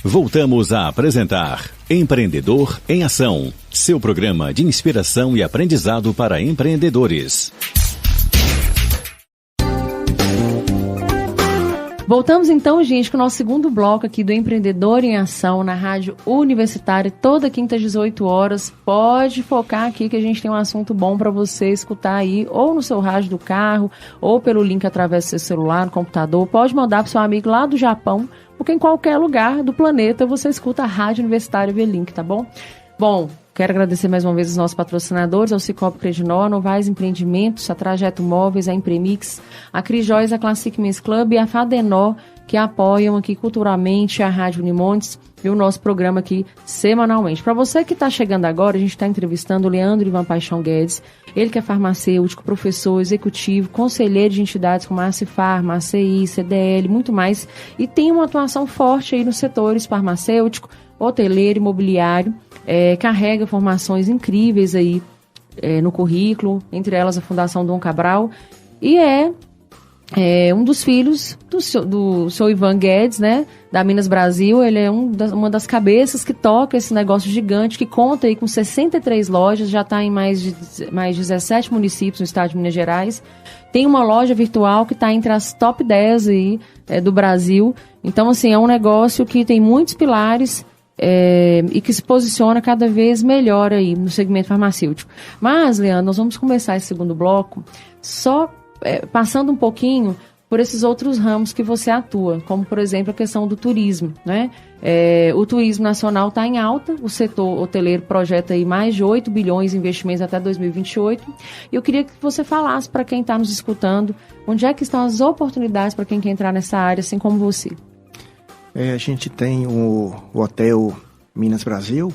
S3: Voltamos a apresentar Empreendedor em Ação, seu programa de inspiração e aprendizado para empreendedores.
S1: Voltamos então, gente, com o nosso segundo bloco aqui do Empreendedor em Ação na Rádio Universitária, toda quinta às 18 horas. Pode focar aqui que a gente tem um assunto bom para você escutar aí, ou no seu rádio do carro, ou pelo link através do seu celular, no computador. Pode mandar para o seu amigo lá do Japão, porque em qualquer lugar do planeta você escuta a Rádio Universitária via link, tá bom? Bom, quero agradecer mais uma vez os nossos patrocinadores, ao Sicoob Credinor, a Novaes Empreendimentos, a Trajeto Móveis, a Impremix, a Cris Joias, a Classic Men's Club e a Fadenor, que apoiam aqui culturalmente a Rádio Unimontes e o nosso programa aqui semanalmente. Para você que está chegando agora, a gente está entrevistando o Leandro Ivan Paixão Guedes, ele que é farmacêutico, professor, executivo, conselheiro de entidades como a Acifarma, a CI, CDL, muito mais, e tem uma atuação forte aí nos setores farmacêutico, hoteleiro, imobiliário, carrega formações incríveis aí no currículo, entre elas a Fundação Dom Cabral, e é um dos filhos do seu Ivan Guedes, né, da Minas Brasil. Ele é uma das cabeças que toca esse negócio gigante, que conta aí com 63 lojas, já está em mais 17 municípios no estado de Minas Gerais. Tem uma loja virtual que está entre as top 10 aí, do Brasil. Então, assim, é um negócio que tem muitos pilares e que se posiciona cada vez melhor aí no segmento farmacêutico. Mas, Leandro, nós vamos começar esse segundo bloco só passando um pouquinho por esses outros ramos que você atua, como, por exemplo, a questão do turismo, né? O turismo nacional está em alta, o setor hoteleiro projeta aí mais de 8 bilhões em investimentos até 2028. E eu queria que você falasse para quem está nos escutando, onde é que estão as oportunidades para quem quer entrar nessa área, assim como você.
S2: A gente tem o Hotel Minas Brasil,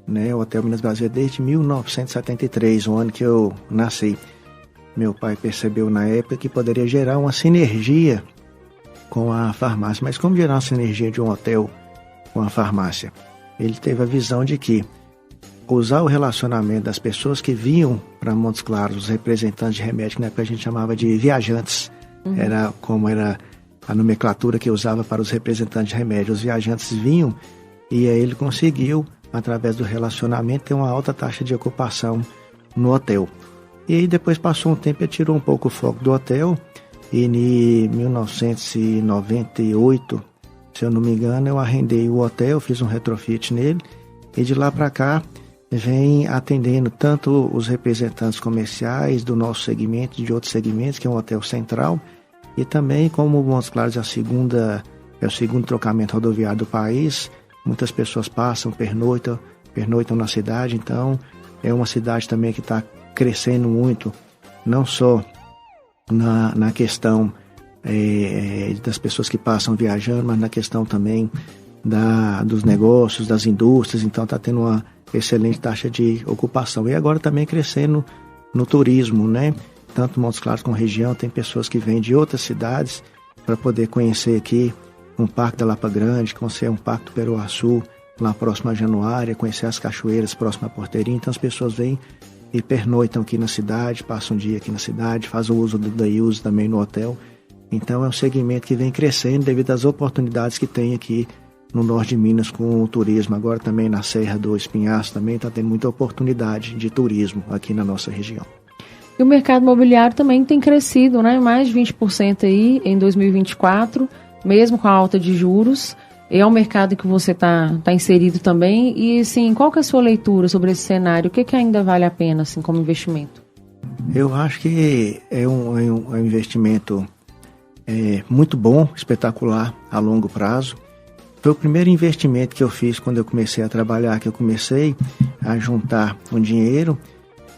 S2: né? O Hotel Minas Brasil é desde 1973, o ano que eu nasci. Meu pai percebeu na época que poderia gerar uma sinergia com a farmácia. Mas como gerar uma sinergia de um hotel com a farmácia? Ele teve a visão de que usar o relacionamento das pessoas que vinham para Montes Claros, os representantes de remédio, que na época a gente chamava de viajantes, era a nomenclatura que eu usava para os representantes de remédio. Os viajantes vinham e aí ele conseguiu, através do relacionamento, ter uma alta taxa de ocupação no hotel. E aí depois passou um tempo e tirou um pouco o foco do hotel, e em 1998, se eu não me engano, eu arrendei o hotel, fiz um retrofit nele, e de lá para cá vem atendendo tanto os representantes comerciais do nosso segmento e de outros segmentos, que é um hotel central, e também, como Montes Claros é o segundo trocamento rodoviário do país, muitas pessoas passam, pernoitam na cidade. Então é uma cidade também que está crescendo muito, não só na questão das pessoas que passam viajando, mas na questão também dos negócios, das indústrias. Então está tendo uma excelente taxa de ocupação. E agora também crescendo no turismo, né? Tanto Montes Claros como região, tem pessoas que vêm de outras cidades para poder conhecer aqui um parque da Lapa Grande, conhecer um parque do Peruaçu, lá próximo a Januária, conhecer as cachoeiras próximo à Porteirinha. Então as pessoas vêm e pernoitam aqui na cidade, passam um dia aqui na cidade, fazem o uso do day use também no hotel. Então é um segmento que vem crescendo devido às oportunidades que tem aqui no norte de Minas com o turismo. Agora também na Serra do Espinhaço também está tendo muita oportunidade de turismo aqui na nossa região.
S1: E o mercado imobiliário também tem crescido, né? Mais de 20% aí em 2024, mesmo com a alta de juros. É um mercado que você está inserido também. E, assim, qual que é a sua leitura sobre esse cenário? O que ainda vale a pena, assim, como investimento?
S2: Eu acho que é um investimento muito bom, espetacular, a longo prazo. Foi o primeiro investimento que eu fiz quando eu comecei a trabalhar, que eu comecei a juntar um dinheiro.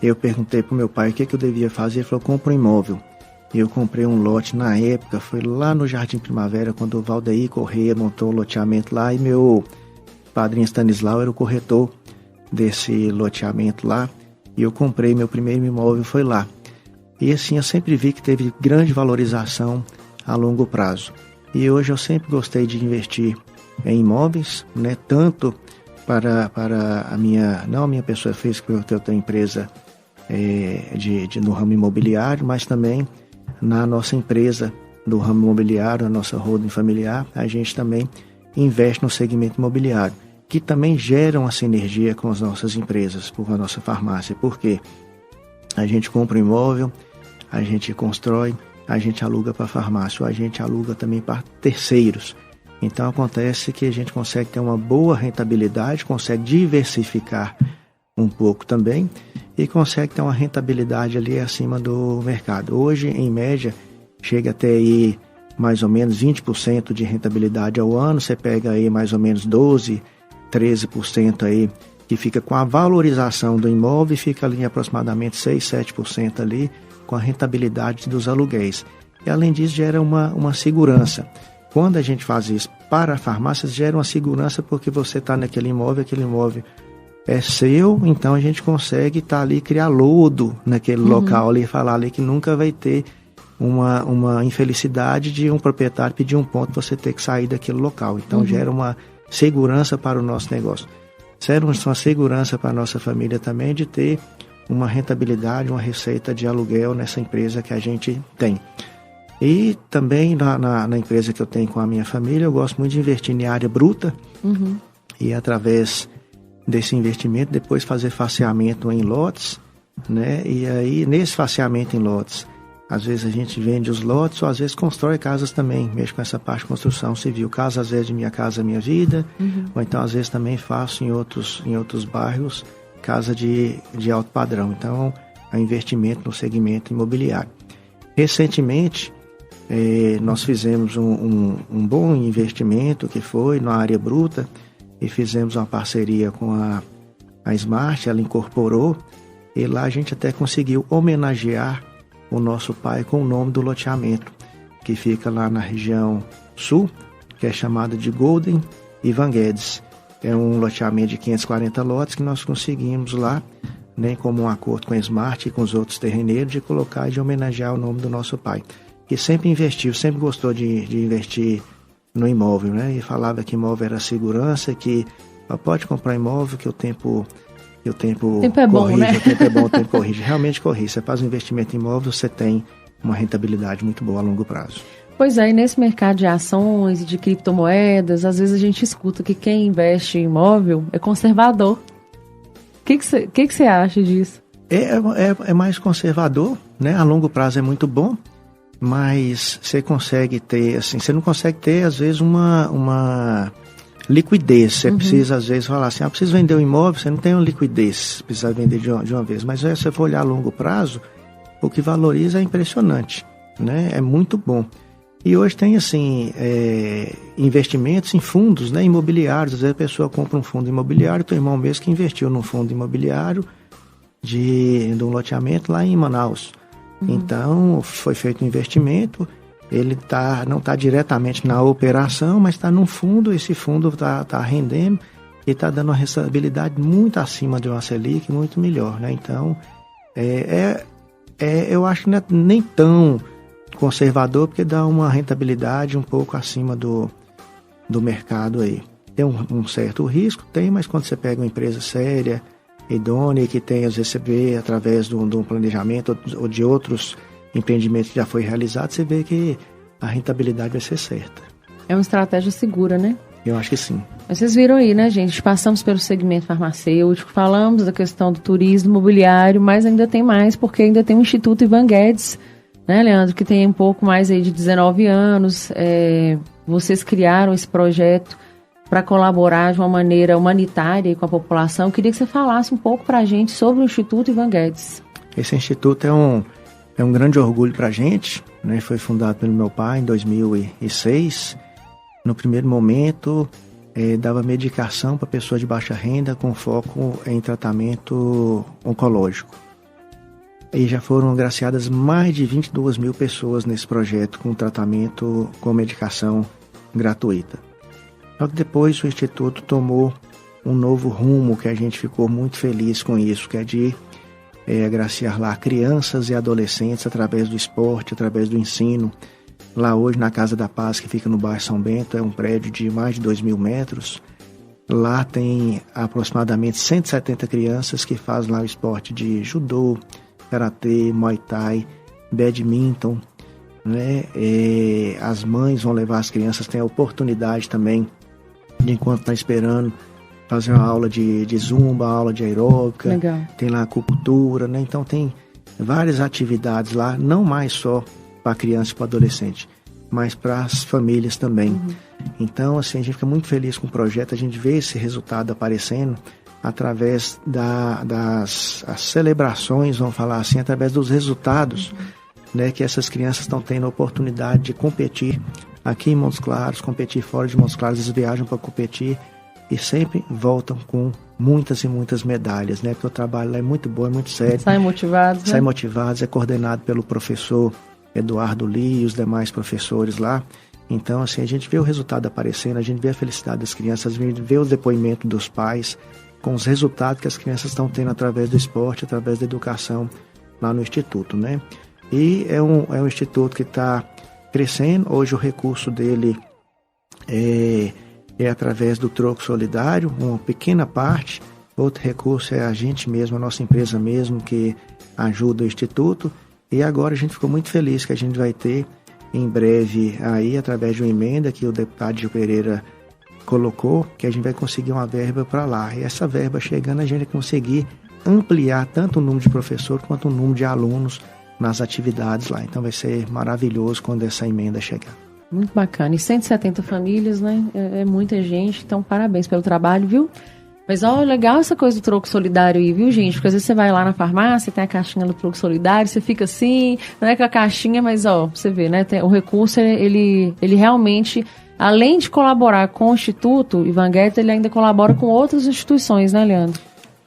S2: Eu perguntei para o meu pai o que eu devia fazer. Ele falou: compra um imóvel. Eu comprei um lote na época, foi lá no Jardim Primavera, quando o Valdeir Corrêa montou o loteamento lá, e meu padrinho Stanislau era o corretor desse loteamento lá, e eu comprei meu primeiro imóvel, foi lá. E assim, eu sempre vi que teve grande valorização a longo prazo. E hoje eu sempre gostei de investir em imóveis, né, tanto para a minha, não a minha pessoa física, porque eu tenho empresa no ramo imobiliário, mas também na nossa empresa do ramo imobiliário, a nossa holding familiar, a gente também investe no segmento imobiliário, que também gera uma sinergia com as nossas empresas, com a nossa farmácia, porque a gente compra um imóvel, a gente constrói, a gente aluga para a farmácia, ou a gente aluga também para terceiros. Então acontece que a gente consegue ter uma boa rentabilidade, consegue diversificar um pouco também e consegue ter uma rentabilidade ali acima do mercado. Hoje, em média, chega até aí mais ou menos 20% de rentabilidade ao ano. Você pega aí mais ou menos 12%, 13% aí, que fica com a valorização do imóvel, e fica ali em aproximadamente 6%, 7% ali com a rentabilidade dos aluguéis. E além disso, gera uma segurança. Quando a gente faz isso para farmácias, gera uma segurança porque você está naquele imóvel, aquele imóvel é seu, então a gente consegue estar ali, criar lodo naquele local ali, falar ali que nunca vai ter uma infelicidade de um proprietário pedir um ponto, você ter que sair daquele local. Então gera uma segurança para o nosso negócio. Gera uma segurança para a nossa família também de ter uma rentabilidade, uma receita de aluguel nessa empresa que a gente tem. E também na empresa que eu tenho com a minha família, eu gosto muito de investir em área bruta e através desse investimento depois fazer faseamento em lotes, né? E aí nesse faseamento em lotes, às vezes a gente vende os lotes ou às vezes constrói casas também, mexo com essa parte de construção civil, casa às vezes de Minha Casa Minha Vida, ou então às vezes também faço em outros bairros, casa de alto padrão. Então é um investimento no segmento imobiliário. Recentemente nós fizemos um bom investimento que foi na área bruta e fizemos uma parceria com a Smart, ela incorporou, e lá a gente até conseguiu homenagear o nosso pai com o nome do loteamento, que fica lá na região sul, que é chamado de Golden Ivan Guedes. É um loteamento de 540 lotes que nós conseguimos lá, né, como um acordo com a Smart e com os outros terreneiros, de colocar e de homenagear o nome do nosso pai. Que sempre investiu, sempre gostou de investir no imóvel, né? E falava que imóvel era segurança, que pode comprar imóvel, que o tempo E o tempo
S1: é bom,
S2: corrige,
S1: né?
S2: O tempo é bom, o tempo corrige. Realmente corrige. Você faz um investimento em imóvel, você tem uma rentabilidade muito boa a longo prazo.
S1: Pois é, e nesse mercado de ações e de criptomoedas, às vezes a gente escuta que quem investe em imóvel é conservador. O que você acha disso?
S2: É mais conservador, né? A longo prazo é muito bom, mas você consegue ter, assim, você não consegue ter, às vezes, uma liquidez. Você precisa, às vezes, falar assim, preciso vender um imóvel, você não tem uma liquidez, precisa vender de uma vez. Mas se você for olhar a longo prazo, o que valoriza é impressionante, né? É muito bom. E hoje tem, assim, investimentos em fundos, né, imobiliários. Às vezes a pessoa compra um fundo imobiliário, teu irmão mesmo que investiu num fundo imobiliário de um loteamento lá em Manaus. Então, foi feito um investimento, ele não está diretamente na operação, mas está num fundo, esse fundo está rendendo e está dando uma rentabilidade muito acima de uma Selic, muito melhor, né? Então, eu acho que não é nem tão conservador, porque dá uma rentabilidade um pouco acima do mercado aí. Tem um certo risco, mas quando você pega uma empresa séria, idônea, que tem, às vezes você vê através de um planejamento ou de outros empreendimentos que já foi realizado, você vê que a rentabilidade vai ser certa.
S1: É uma estratégia segura, né?
S2: Eu acho que sim.
S1: Mas vocês viram aí, né, gente? Passamos pelo segmento farmacêutico, falamos da questão do turismo imobiliário, mas ainda tem mais, porque ainda tem o Instituto Ivan Guedes, né, Leandro, que tem um pouco mais aí de 19 anos. Vocês criaram esse projeto para colaborar de uma maneira humanitária com a população. Eu queria que você falasse um pouco para a gente sobre o Instituto Ivan Guedes.
S2: Esse instituto é um grande orgulho para a gente, né? Foi fundado pelo meu pai em 2006. No primeiro momento, dava medicação para pessoas de baixa renda com foco em tratamento oncológico. E já foram agraciadas mais de 22 mil pessoas nesse projeto com tratamento com medicação gratuita. Só que depois o Instituto tomou um novo rumo, que a gente ficou muito feliz com isso, que é de agraciar lá crianças e adolescentes através do esporte, através do ensino. Lá hoje, na Casa da Paz, que fica no bairro São Bento, é um prédio de mais de 2.000 metros. Lá tem aproximadamente 170 crianças que fazem lá o esporte de judô, karatê, muay thai, badminton, né? As mães vão levar as crianças, tem a oportunidade também de, enquanto está esperando, fazer uma aula de zumba, aula de aeróbica.
S1: Legal. Tem
S2: lá acupuntura, né? Então tem várias atividades lá, não mais só para criança e para adolescente, mas para as famílias também. Então, assim, a gente fica muito feliz com o projeto, a gente vê esse resultado aparecendo através das celebrações, vamos falar assim, através dos resultados, né, que essas crianças estão tendo a oportunidade de competir aqui em Montes Claros, competir fora de Montes Claros, eles viajam para competir e sempre voltam com muitas e muitas medalhas, né, porque o trabalho lá é muito bom, é muito sério.
S1: Saem motivados, né?
S2: Saem motivados, é coordenado pelo professor Eduardo Lee e os demais professores lá. Então, assim, a gente vê o resultado aparecendo, a gente vê a felicidade das crianças, a gente vê o depoimento dos pais, com os resultados que as crianças estão tendo através do esporte, através da educação lá no Instituto, né? E é um instituto que está crescendo. Hoje o recurso dele é através do troco solidário, uma pequena parte. Outro recurso é a gente mesmo, a nossa empresa mesmo, que ajuda o Instituto. E agora a gente ficou muito feliz que a gente vai ter em breve aí, através de uma emenda que o deputado Gil Pereira colocou, que a gente vai conseguir uma verba para lá. E essa verba chegando, a gente vai conseguir ampliar tanto o número de professores quanto o número de alunos nas atividades lá. Então vai ser maravilhoso quando essa emenda chegar.
S1: Muito bacana. E 170 famílias, né? É muita gente. Então, parabéns pelo trabalho, viu? Mas, legal essa coisa do troco solidário aí, viu, gente? Porque às vezes você vai lá na farmácia, tem a caixinha do troco solidário, você fica assim, não é com a caixinha, mas, você vê, né? O recurso, ele realmente, além de colaborar com o Instituto Ivan Guedes, ele ainda colabora com outras instituições, né, Leandro?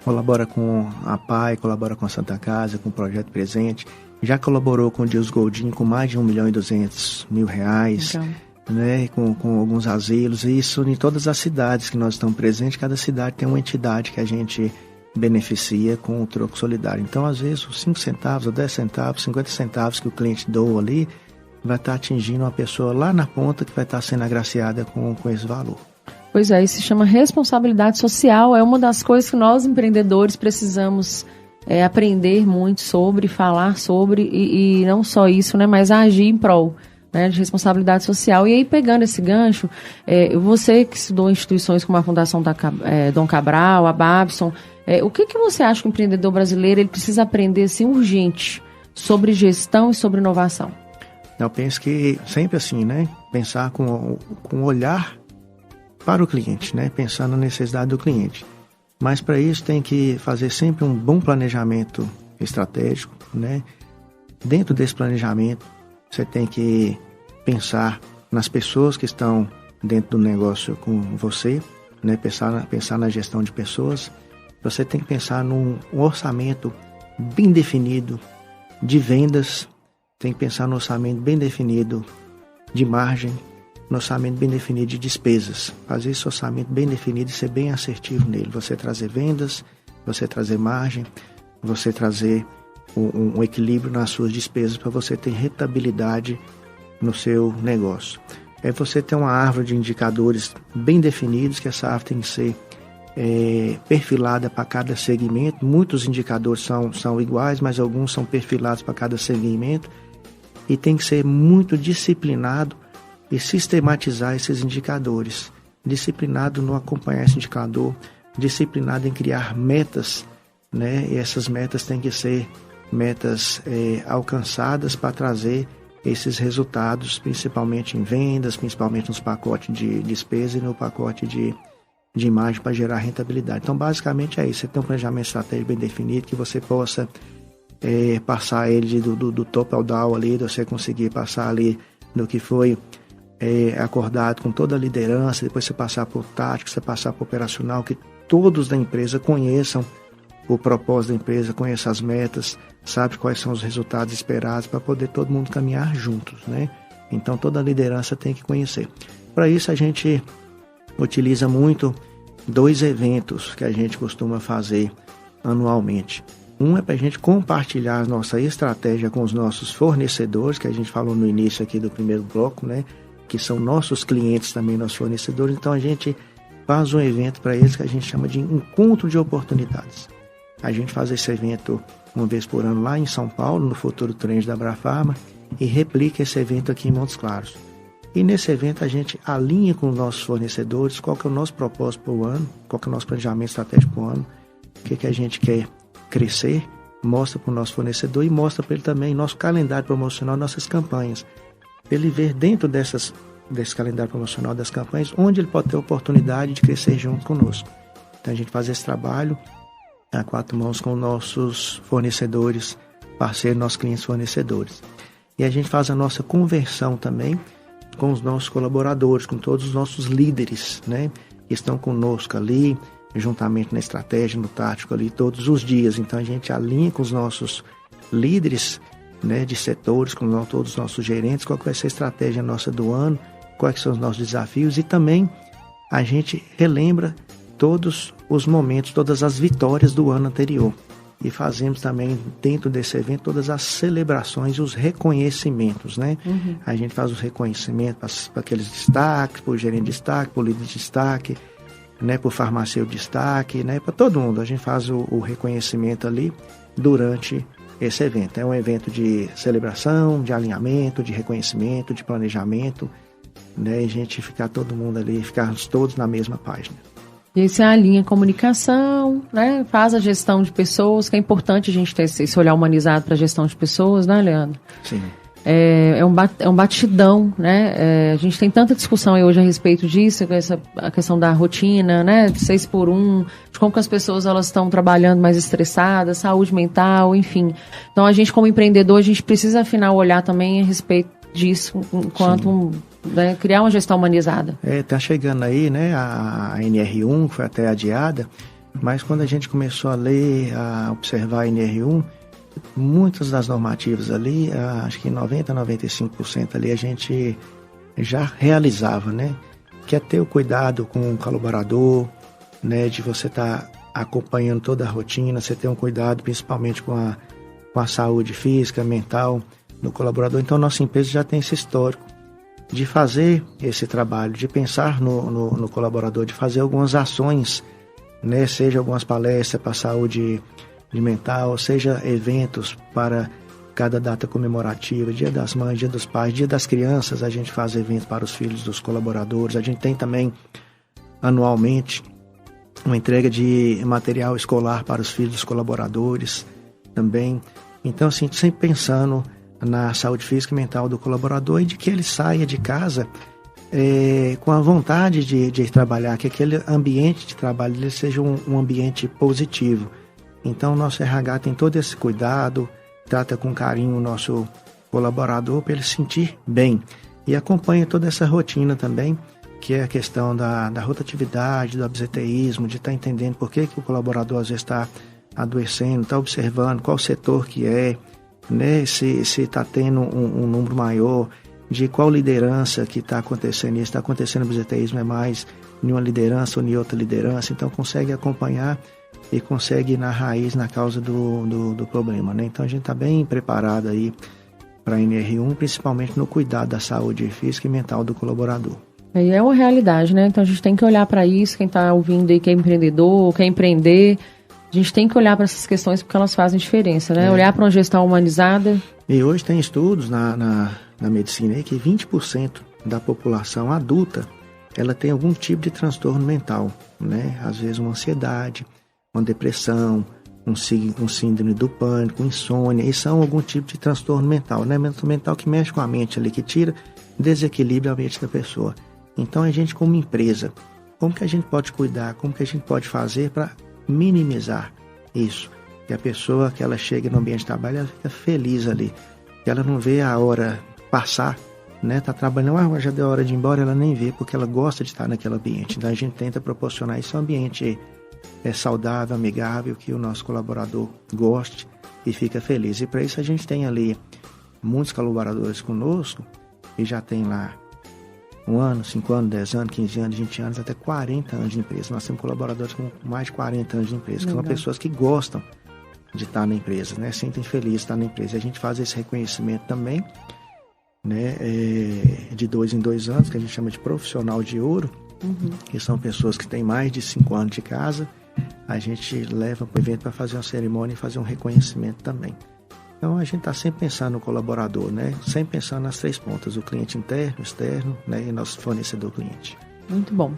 S2: Colabora com a PAI, colabora com a Santa Casa, com o Projeto Presente. Já colaborou com o Deus Goldin com mais de R$1.200.000,
S1: então,
S2: né, com alguns asilos, e isso em todas as cidades que nós estamos presentes. Cada cidade tem uma entidade que a gente beneficia com o troco solidário. Então, às vezes, os 5 centavos, ou 10 centavos, 50 centavos que o cliente doa ali, vai estar atingindo uma pessoa lá na ponta que vai estar sendo agraciada com esse valor.
S1: Pois é, isso se chama responsabilidade social, é uma das coisas que nós empreendedores precisamos aprender muito sobre, falar sobre, e não só isso, né, mas agir em prol, né, de responsabilidade social. E aí, pegando esse gancho, você que estudou em instituições como a Fundação Dom Cabral, a Babson, o que você acha que o empreendedor brasileiro ele precisa aprender assim, urgente sobre gestão e sobre inovação?
S2: Eu penso que sempre assim, né, pensar com olhar para o cliente, né, pensar na necessidade do cliente. Mas para isso tem que fazer sempre um bom planejamento estratégico, né? Dentro desse planejamento, você tem que pensar nas pessoas que estão dentro do negócio com você, né? Pensar na gestão de pessoas. Você tem que pensar num orçamento bem definido de vendas, tem que pensar no orçamento bem definido de margem, no orçamento bem definido de despesas. Fazer esse orçamento bem definido e ser bem assertivo nele. Você trazer vendas, você trazer margem, você trazer um equilíbrio nas suas despesas para você ter rentabilidade no seu negócio. É você ter uma árvore de indicadores bem definidos, que essa árvore tem que ser perfilada para cada segmento. Muitos indicadores são iguais, mas alguns são perfilados para cada segmento. E tem que ser muito disciplinado e sistematizar esses indicadores. Disciplinado no acompanhar esse indicador, disciplinado em criar metas, né? E essas metas têm que ser metas alcançadas para trazer esses resultados, principalmente em vendas, principalmente nos pacotes de despesa e no pacote de imagem para gerar rentabilidade. Então, basicamente é isso. Você tem um planejamento estratégico bem definido, que você possa passar ele do top ao down ali, você conseguir passar ali no que foi acordado com toda a liderança, depois você passar por tático, você passar por operacional, que todos da empresa conheçam o propósito da empresa, conheçam as metas, sabe quais são os resultados esperados para poder todo mundo caminhar juntos, né? Então toda a liderança tem que conhecer. Para isso a gente utiliza muito 2 eventos que a gente costuma fazer anualmente. Um é para a gente compartilhar a nossa estratégia com os nossos fornecedores, que a gente falou no início aqui do primeiro bloco, né? Que são nossos clientes também, nossos fornecedores. Então a gente faz um evento para eles que a gente chama de encontro de oportunidades. A gente faz esse evento uma vez por ano lá em São Paulo, no Futuro Trend da Abrafarma, e replica esse evento aqui em Montes Claros. E nesse evento a gente alinha com os nossos fornecedores qual que é o nosso propósito para o ano, qual que é o nosso planejamento estratégico para o ano, o que a gente quer crescer, mostra para o nosso fornecedor e mostra para ele também nosso calendário promocional, nossas campanhas. Ele ver dentro desse calendário promocional das campanhas, onde ele pode ter oportunidade de crescer junto conosco. Então a gente faz esse trabalho a 4 mãos com nossos fornecedores, parceiros, nossos clientes fornecedores. E a gente faz a nossa conversão também com os nossos colaboradores, com todos os nossos líderes, né? Que estão conosco ali, juntamente na estratégia, no tático ali, todos os dias. Então a gente alinha com os nossos líderes, né, de setores, com todos os nossos gerentes, qual que vai ser a estratégia nossa do ano, quais são os nossos desafios, e também a gente relembra todos os momentos, todas as vitórias do ano anterior. E fazemos também, dentro desse evento, todas as celebrações e os reconhecimentos, né? Uhum. A gente faz os reconhecimentos para aqueles destaques, para o gerente de destaque, para o líder de destaque, né, para o farmacêutico de destaque, né, para todo mundo. A gente faz o reconhecimento ali durante esse evento. É um evento de celebração, de alinhamento, de reconhecimento, de planejamento, né? E a gente ficar todo mundo ali, ficarmos todos na mesma página.
S1: E aí você alinha a comunicação, né? Faz a gestão de pessoas, que é importante a gente ter esse olhar humanizado para a gestão de pessoas, né, Leandro?
S2: Sim.
S1: É um batidão, né? A gente tem tanta discussão aí hoje a respeito disso, a questão da rotina, né? 6x1, de como que as pessoas elas estão trabalhando mais estressadas, saúde mental, enfim. Então a gente como empreendedor, a gente precisa afinar o olhar também a respeito disso, enquanto né, criar uma gestão humanizada.
S2: Tá chegando aí, né, a NR1, que foi até adiada, mas quando a gente começou a ler, a observar a NR1, muitas das normativas ali, acho que 90% a 95% ali a gente já realizava, né? Que é ter o cuidado com o colaborador, né? De você estar acompanhando toda a rotina, você ter um cuidado principalmente com a saúde física, mental do colaborador. Então, nossa empresa já tem esse histórico de fazer esse trabalho, de pensar no colaborador, de fazer algumas ações, né? Seja algumas palestras para a saúde mental, seja eventos para cada data comemorativa, Dia das Mães, Dia dos Pais, Dia das Crianças, a gente faz eventos para os filhos dos colaboradores. A gente tem também, anualmente, uma entrega de material escolar para os filhos dos colaboradores também. Então, assim, sempre pensando na saúde física e mental do colaborador e de que ele saia de casa com a vontade de trabalhar, que aquele ambiente de trabalho ele seja um ambiente positivo. Então, o nosso RH tem todo esse cuidado, trata com carinho o nosso colaborador para ele se sentir bem. E acompanha toda essa rotina também, que é a questão da rotatividade, do absenteísmo, de estar entendendo por que o colaborador às vezes está adoecendo, está observando qual setor que é, né? Se está tendo um número maior, de qual liderança que está acontecendo isso. Está acontecendo absenteísmo, é mais em uma liderança ou em outra liderança. Então, consegue acompanhar e consegue ir na raiz, na causa do problema, né? Então a gente está bem preparado aí para a NR1, principalmente no cuidado da saúde física e mental do colaborador.
S1: Aí é uma realidade, né? Então a gente tem que olhar para isso, quem está ouvindo aí que é empreendedor, quer empreender, a gente tem que olhar para essas questões porque elas fazem diferença, né? Olhar para uma gestão humanizada.
S2: E hoje tem estudos na medicina aí que 20% da população adulta, ela tem algum tipo de transtorno mental, né? Às vezes uma ansiedade, uma depressão, um síndrome do pânico, insônia, e são algum tipo de transtorno mental, né? Mental que mexe com a mente ali, que tira, desequilibra a mente da pessoa. Então a gente como empresa, como que a gente pode cuidar, como que a gente pode fazer para minimizar isso? Que a pessoa, que ela chega no ambiente de trabalho, ela fica feliz ali, que ela não vê a hora passar, né? Tá trabalhando, já deu hora de ir embora, ela nem vê, porque ela gosta de estar naquele ambiente. Então a gente tenta proporcionar esse ambiente saudável, amigável, que o nosso colaborador goste e fica feliz. E para isso a gente tem ali muitos colaboradores conosco e já tem lá 1 ano, 5 anos, 10 anos, 15 anos, 20 anos, até 40 anos de empresa. Nós temos colaboradores com mais de 40 anos de empresa, que são pessoas que gostam de estar na empresa, né? Sentem felizes de estar na empresa. A gente faz esse reconhecimento também, né? De 2 em 2 anos, que a gente chama de profissional de ouro, que são pessoas que têm mais de 5 anos de casa. A gente leva para o evento para fazer uma cerimônia e fazer um reconhecimento também. Então a gente está sempre pensando no colaborador, né? Sempre pensando nas 3 pontas, o cliente interno, externo, né? E nosso fornecedor cliente.
S1: Muito bom.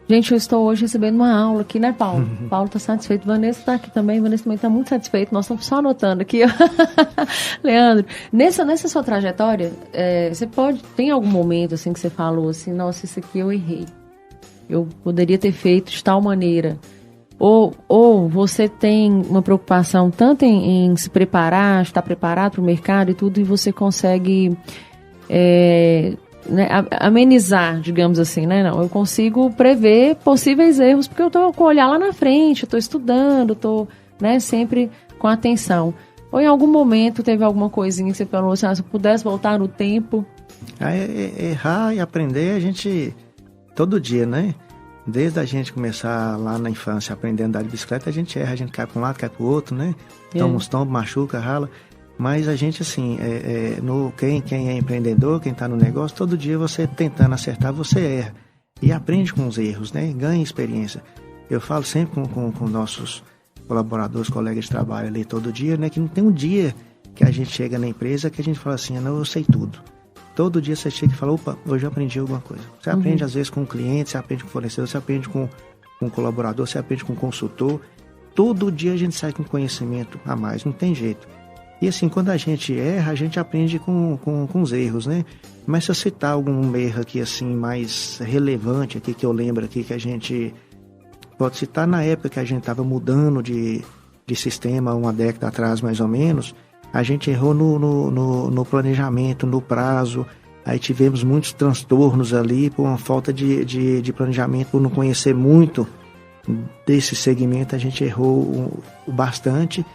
S1: Gente, eu estou hoje recebendo uma aula aqui, né, Paulo? Paulo está satisfeito, Vanessa está aqui também, Vanessa também está muito satisfeito, nós estamos só anotando aqui, ó. Leandro, nessa sua trajetória, tem algum momento assim que você falou assim, nossa, isso aqui eu errei, eu poderia ter feito de tal maneira, ou você tem uma preocupação tanto em se preparar, estar preparado para o mercado e tudo, e você consegue amenizar, digamos assim, né? Não, eu consigo prever possíveis erros, porque eu estou com o olhar lá na frente, eu estou estudando, estou, né, sempre com atenção. Ou em algum momento teve alguma coisinha que você falou assim, se eu pudesse voltar no tempo...
S2: Errar e aprender a gente todo dia, né? Desde a gente começar lá na infância, aprendendo a andar de bicicleta, a gente erra, a gente cai para um lado, cai para o outro, né? Toma uns tombos, machuca, rala. Mas a gente, assim, quem é empreendedor, quem está no negócio, todo dia você tentando acertar, você erra. E aprende com os erros, né? Ganha experiência. Eu falo sempre com nossos colaboradores, colegas de trabalho ali todo dia, né? Que não tem um dia que a gente chega na empresa que a gente fala assim, não, eu sei tudo. Todo dia você chega e fala, opa, hoje eu aprendi alguma coisa. Você aprende às vezes com o cliente, você aprende com o fornecedor, você aprende com o colaborador, você aprende com o consultor. Todo dia a gente sai com conhecimento a mais, não tem jeito. E assim, quando a gente erra, a gente aprende com os erros, né? Mas se eu citar algum erro aqui assim mais relevante aqui, que eu lembro aqui, que a gente pode citar na época que a gente estava mudando de sistema, 1 década atrás mais ou menos, a gente errou no planejamento, no prazo, aí tivemos muitos transtornos ali por uma falta de planejamento, por não conhecer muito desse segmento, a gente errou bastante,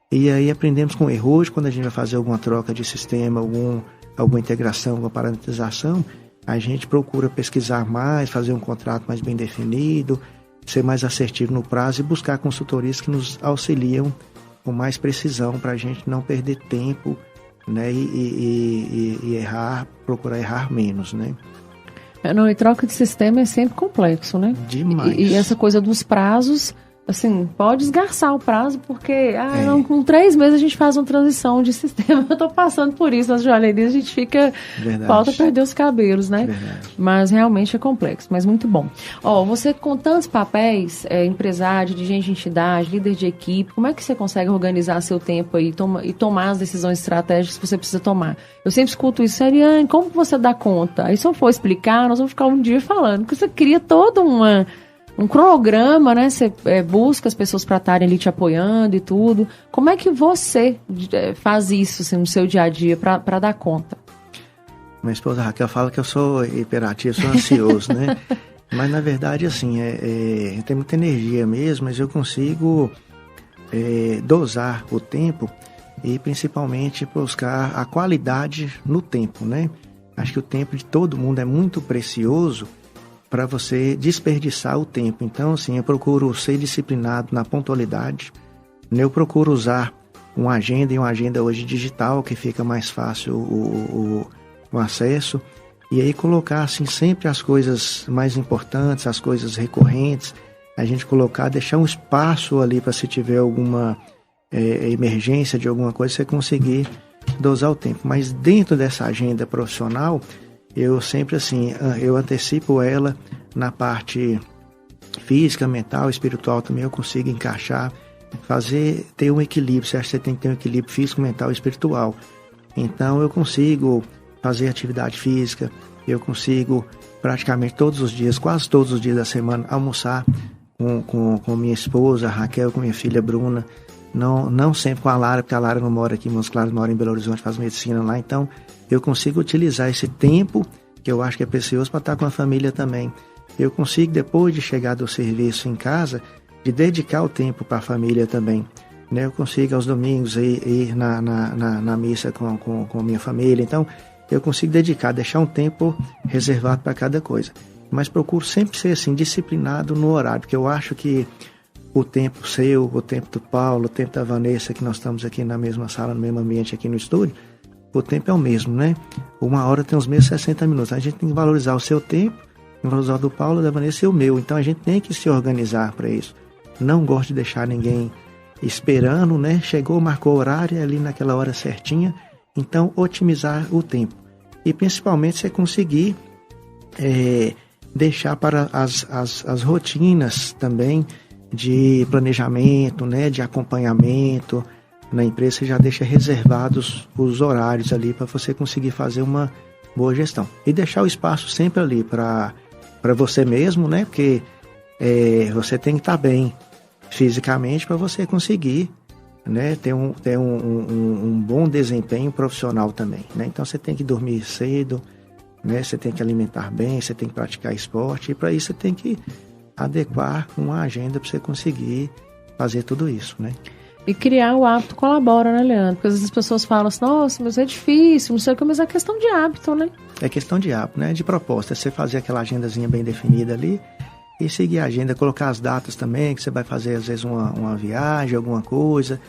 S2: e aí aprendemos com o erro. Hoje, quando a gente vai fazer alguma troca de sistema, alguma integração, alguma parametrização, a gente procura pesquisar mais, fazer um contrato mais bem definido, ser mais assertivo no prazo e buscar consultorias que nos auxiliam com mais precisão para a gente não perder tempo né? E errar, procurar errar menos, né?
S1: Não, e troca de sistema é sempre complexo, né?
S2: Demais.
S1: E essa coisa dos prazos, assim, pode esgarçar o prazo, porque não, com 3 meses a gente faz uma transição de sistema. Eu tô passando por isso, nas joalherias a gente fica... Falta perder os cabelos, né?
S2: Verdade.
S1: Mas realmente é complexo, mas muito bom. Você com tantos papéis, empresário, dirigente de entidade, líder de equipe, como é que você consegue organizar seu tempo aí e tomar as decisões estratégicas que você precisa tomar? Eu sempre escuto isso, Ariane, como que você dá conta? Aí se eu for explicar, nós vamos ficar um dia falando, porque você cria todo um cronograma, né? Você busca as pessoas para estarem ali te apoiando e tudo. Como é que você faz isso assim, no seu dia a dia para dar conta?
S2: Minha esposa Raquel fala que eu sou hiperativo, sou ansioso, né? Mas na verdade, assim, eu tenho muita energia mesmo, mas eu consigo dosar o tempo e principalmente buscar a qualidade no tempo, né? Acho que o tempo de todo mundo é muito precioso para você desperdiçar o tempo. Então, assim, eu procuro ser disciplinado na pontualidade, né? Eu procuro usar uma agenda hoje digital, que fica mais fácil o acesso, e aí colocar, assim, sempre as coisas mais importantes, as coisas recorrentes, a gente deixar um espaço ali para se tiver alguma emergência de alguma coisa, você conseguir dosar o tempo. Mas dentro dessa agenda profissional, eu sempre, assim, eu antecipo ela na parte física, mental, espiritual também, eu consigo encaixar, ter um equilíbrio. Você acha que você tem que ter um equilíbrio físico, mental e espiritual. Então, eu consigo fazer atividade física, eu consigo praticamente todos os dias, quase todos os dias da semana, almoçar com minha esposa, Raquel, com minha filha Bruna, não sempre com a Lara, porque a Lara não mora aqui em Montes Claros, mora em Belo Horizonte, faz medicina lá, então eu consigo utilizar esse tempo, que eu acho que é precioso, para estar com a família também. Eu consigo, depois de chegar do serviço em casa, de dedicar o tempo para a família também, né? Eu consigo aos domingos ir na missa com minha família, então eu consigo deixar um tempo reservado para cada coisa. Mas procuro sempre ser assim, disciplinado no horário, porque eu acho que o tempo seu, o tempo do Paulo, o tempo da Vanessa, que nós estamos aqui na mesma sala, no mesmo ambiente aqui no estúdio, o tempo é o mesmo, né? 1 hora tem os mesmos 60 minutos. A gente tem que valorizar o seu tempo, valorizar o do Paulo, da Vanessa e o meu. Então a gente tem que se organizar para isso. Não gosto de deixar ninguém esperando, né? Chegou, marcou o horário, é ali naquela hora certinha. Então, otimizar o tempo. E principalmente você conseguir deixar para as rotinas também de planejamento, né, de acompanhamento na empresa, você já deixa reservados os horários ali para você conseguir fazer uma boa gestão. E deixar o espaço sempre ali para você mesmo, né, porque você tem que estar bem fisicamente para você conseguir, né, ter um bom desempenho profissional também, né? Então você tem que dormir cedo, né, você tem que alimentar bem, você tem que praticar esporte, e para isso você tem que adequar uma agenda para você conseguir fazer tudo isso, né?
S1: E criar o hábito colabora, né, Leandro? Porque às vezes as pessoas falam assim, nossa, mas é difícil, não sei o que, mas é questão de hábito, né? É
S2: questão de hábito, né? De proposta. É você fazer aquela agendazinha bem definida ali e seguir a agenda, colocar as datas também, que você vai fazer às vezes uma viagem, alguma coisa,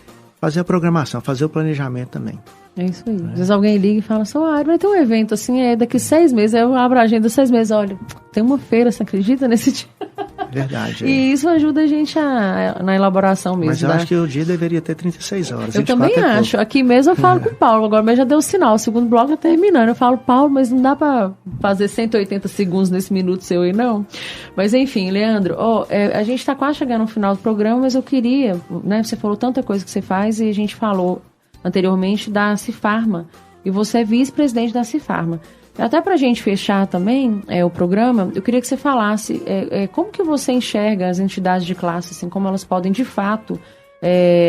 S2: fazer a programação, fazer o planejamento também.
S1: É isso aí. Às vezes alguém liga e fala assim, vai ter um evento assim, daqui 6 meses, aí eu abro a agenda 6 meses, olha, tem uma feira, você acredita nesse dia?
S2: Verdade.
S1: E isso ajuda a gente na elaboração mesmo.
S2: Mas eu acho que o dia deveria ter 36 horas.
S1: Eu também acho. Aqui mesmo eu falo com o Paulo, agora mas já deu sinal, o segundo bloco tá terminando. Eu falo, Paulo, mas não dá pra fazer 180 segundos nesse minuto seu aí, não. Mas enfim, Leandro, a gente tá quase chegando no final do programa, mas eu queria, né, você falou tanta coisa que você faz e a gente falou anteriormente da Cifarma, e você é vice-presidente da Cifarma. Até para a gente fechar também o programa, eu queria que você falasse como que você enxerga as entidades de classe, assim, como elas podem, de fato,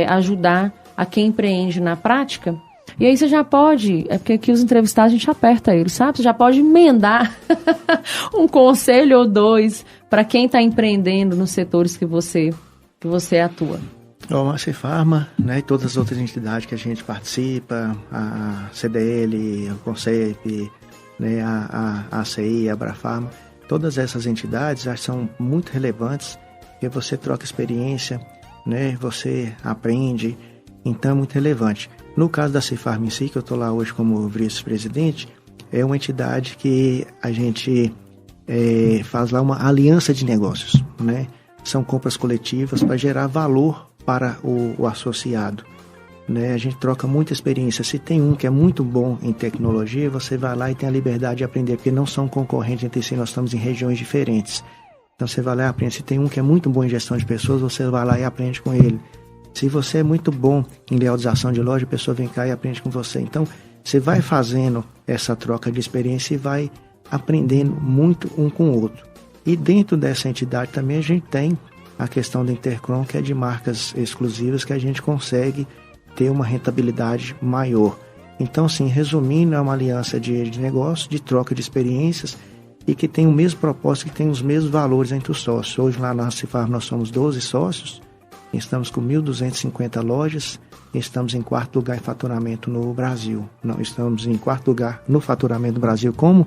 S1: ajudar a quem empreende na prática. E aí você já pode, porque aqui os entrevistados a gente aperta eles, sabe? Você já pode emendar um conselho ou 2 para quem está empreendendo nos setores que você atua.
S2: A Cifarma, né, e todas as outras entidades que a gente participa, a CDL, o CONCEP, né, a ACI, a Abrafarma, todas essas entidades já são muito relevantes, porque você troca experiência, né, você aprende. Então é muito relevante. No caso da Cifarm em si, que eu estou lá hoje como vice-presidente, é uma entidade que a gente faz lá uma aliança de negócios, né? São compras coletivas para gerar valor para o associado, né? A gente troca muita experiência. Se tem um que é muito bom em tecnologia, você vai lá e tem a liberdade de aprender, porque não são concorrentes entre si, nós estamos em regiões diferentes. Então você vai lá e aprende. Se tem um que é muito bom em gestão de pessoas, você vai lá e aprende com ele. Se você é muito bom em layoutização de loja, a pessoa vem cá e aprende com você. Então você vai fazendo essa troca de experiência e vai aprendendo muito um com o outro. E dentro dessa entidade também a gente tem a questão da Intercrom, que é de marcas exclusivas, que a gente consegue ter uma rentabilidade maior. Então, assim, resumindo, é uma aliança de negócios, de troca de experiências e que tem o mesmo propósito, que tem os mesmos valores entre os sócios. Hoje lá na Cifarm nós somos 12 sócios, estamos com 1.250 lojas, estamos em 4º lugar em faturamento no Brasil. Não, estamos em 4º lugar no faturamento do Brasil como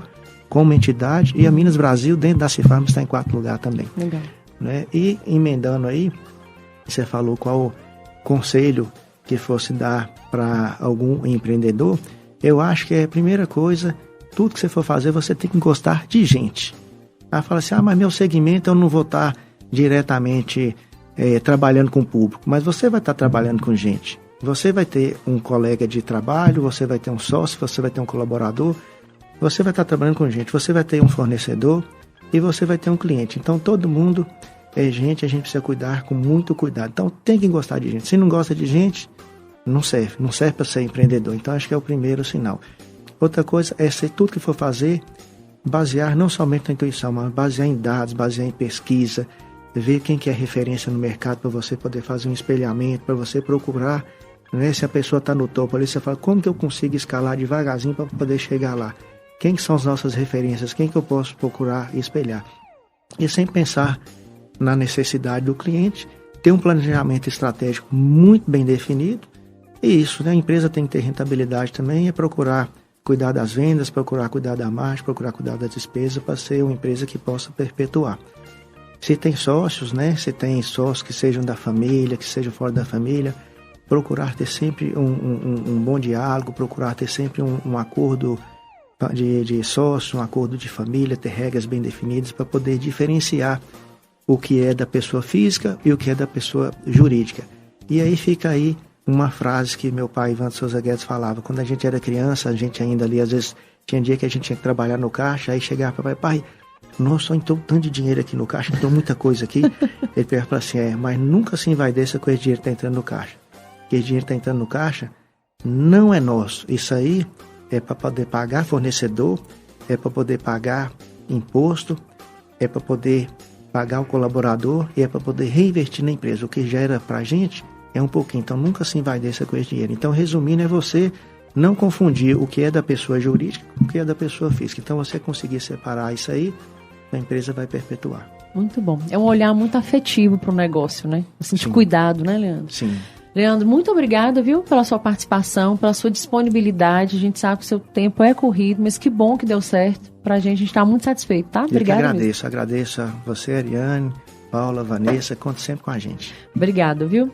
S2: entidade, e a Minas Brasil, dentro da Cifarm, está em 4º lugar também.
S1: Legal.
S2: Né? E emendando aí, você falou qual conselho que fosse dar para algum empreendedor. Eu acho que a primeira coisa, tudo que você for fazer, você tem que gostar de gente. Aí fala assim, mas meu segmento eu não vou estar diretamente trabalhando com o público, mas você vai estar trabalhando com gente. Você vai ter um colega de trabalho, você vai ter um sócio, você vai ter um colaborador, você vai estar trabalhando com gente, você vai ter um fornecedor e você vai ter um cliente. Então todo mundo é gente, a gente precisa cuidar com muito cuidado. Então tem que gostar de gente. Se não gosta de gente, não serve para ser empreendedor. Então acho que é o primeiro sinal. Outra coisa é ser tudo que for fazer, basear não somente na intuição, mas basear em dados, basear em pesquisa, ver quem que é referência no mercado para você poder fazer um espelhamento, para você procurar, né, se a pessoa está no topo ali, você fala, como que eu consigo escalar devagarzinho para poder chegar lá? Quem que são as nossas referências? Quem que eu posso procurar e espelhar? E sempre pensar na necessidade do cliente, ter um planejamento estratégico muito bem definido. E isso, né? A empresa tem que ter rentabilidade também, é procurar cuidar das vendas, procurar cuidar da margem, procurar cuidar das despesas para ser uma empresa que possa perpetuar. Se tem sócios, né? Se tem sócios que sejam da família, que sejam fora da família, procurar ter sempre um bom diálogo, procurar ter sempre um acordo de sócio, um acordo de família, ter regras bem definidas para poder diferenciar o que é da pessoa física e o que é da pessoa jurídica. E aí fica aí uma frase que meu pai, Ivan de Souza Guedes, falava. Quando a gente era criança, a gente ainda ali, às vezes, tinha dia que a gente tinha que trabalhar no caixa, aí chegava para pai, nossa, só entrou tanto de dinheiro aqui no caixa, entrou muita coisa aqui. Ele pergunta assim, mas nunca se envaideça com esse dinheiro que está entrando no caixa. Porque esse dinheiro que está entrando no caixa não é nosso. Isso aí é para poder pagar fornecedor, é para poder pagar imposto, é para poder pagar o colaborador e é para poder reinvestir na empresa. O que gera para a gente é um pouquinho, então nunca se envaideça com esse dinheiro. Então, resumindo, é você não confundir o que é da pessoa jurídica com o que é da pessoa física. Então, você conseguir separar isso aí, a empresa vai perpetuar.
S1: Muito bom. É um olhar muito afetivo para o negócio, né? Assim, de cuidado, né, Leandro?
S2: Sim.
S1: Leandro, muito obrigada, viu, pela sua participação, pela sua disponibilidade. A gente sabe que o seu tempo é corrido, mas que bom que deu certo. Pra gente está muito satisfeito, tá? Obrigada.
S2: Agradeço a você, Ariane, Paula, Vanessa, conta sempre com a gente.
S1: Obrigada, viu?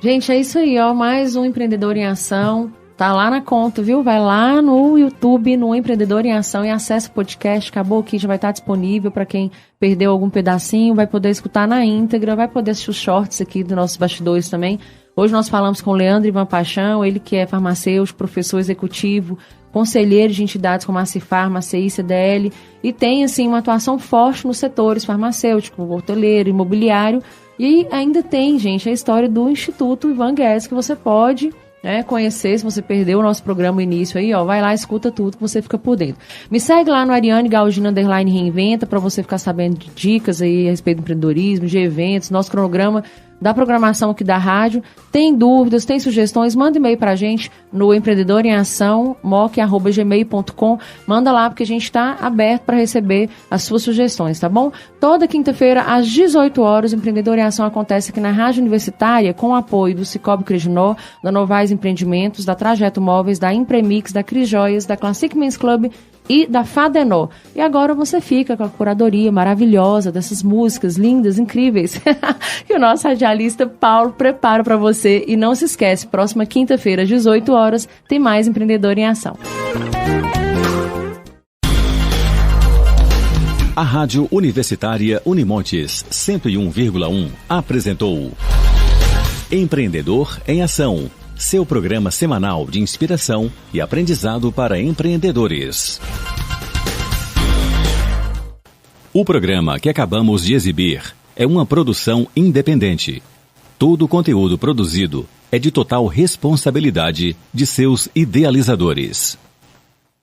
S1: Gente, é isso aí, ó, mais um Empreendedor em Ação. Tá lá na conta, viu? Vai lá no YouTube, no Empreendedor em Ação e acessa o podcast. Acabou aqui, já vai estar disponível para quem perdeu algum pedacinho, vai poder escutar na íntegra, vai poder assistir os shorts aqui dos nossos bastidores também. Hoje nós falamos com o Leandro Ivan Paixão, ele que é farmacêutico, professor executivo, conselheiro de entidades como a Cifarm, a CI, CDL, e tem, assim, uma atuação forte nos setores farmacêutico, hoteleiro, imobiliário, e ainda tem, gente, a história do Instituto Ivan Guedes, que você pode conhecer, se você perdeu o nosso programa no início aí, ó, vai lá, escuta tudo que você fica por dentro. Me segue lá no Ariane Galdino _Reinventa para você ficar sabendo de dicas aí a respeito do empreendedorismo, de eventos, nosso cronograma da programação aqui da rádio. Tem dúvidas, tem sugestões, manda e-mail pra gente no empreendedoremeação@gmail.com. Manda lá, porque a gente está aberto para receber as suas sugestões, tá bom? Toda quinta-feira, às 18 horas, o Empreendedor em Ação acontece aqui na Rádio Universitária, com o apoio do Cicobi Credinor, da Novais Empreendimentos, da Trajeto Móveis, da Impremix, da Cris Joias, da Classic Men's Club e da Fadenó. E agora você fica com a curadoria maravilhosa dessas músicas lindas, incríveis, que o nosso radialista Paulo prepara para você. E não se esquece, próxima quinta-feira, às 18 horas, tem mais Empreendedor em Ação.
S3: A Rádio Universitária Unimontes 101,1 apresentou Empreendedor em Ação, seu programa semanal de inspiração e aprendizado para empreendedores. O programa que acabamos de exibir é uma produção independente. Todo o conteúdo produzido é de total responsabilidade de seus idealizadores.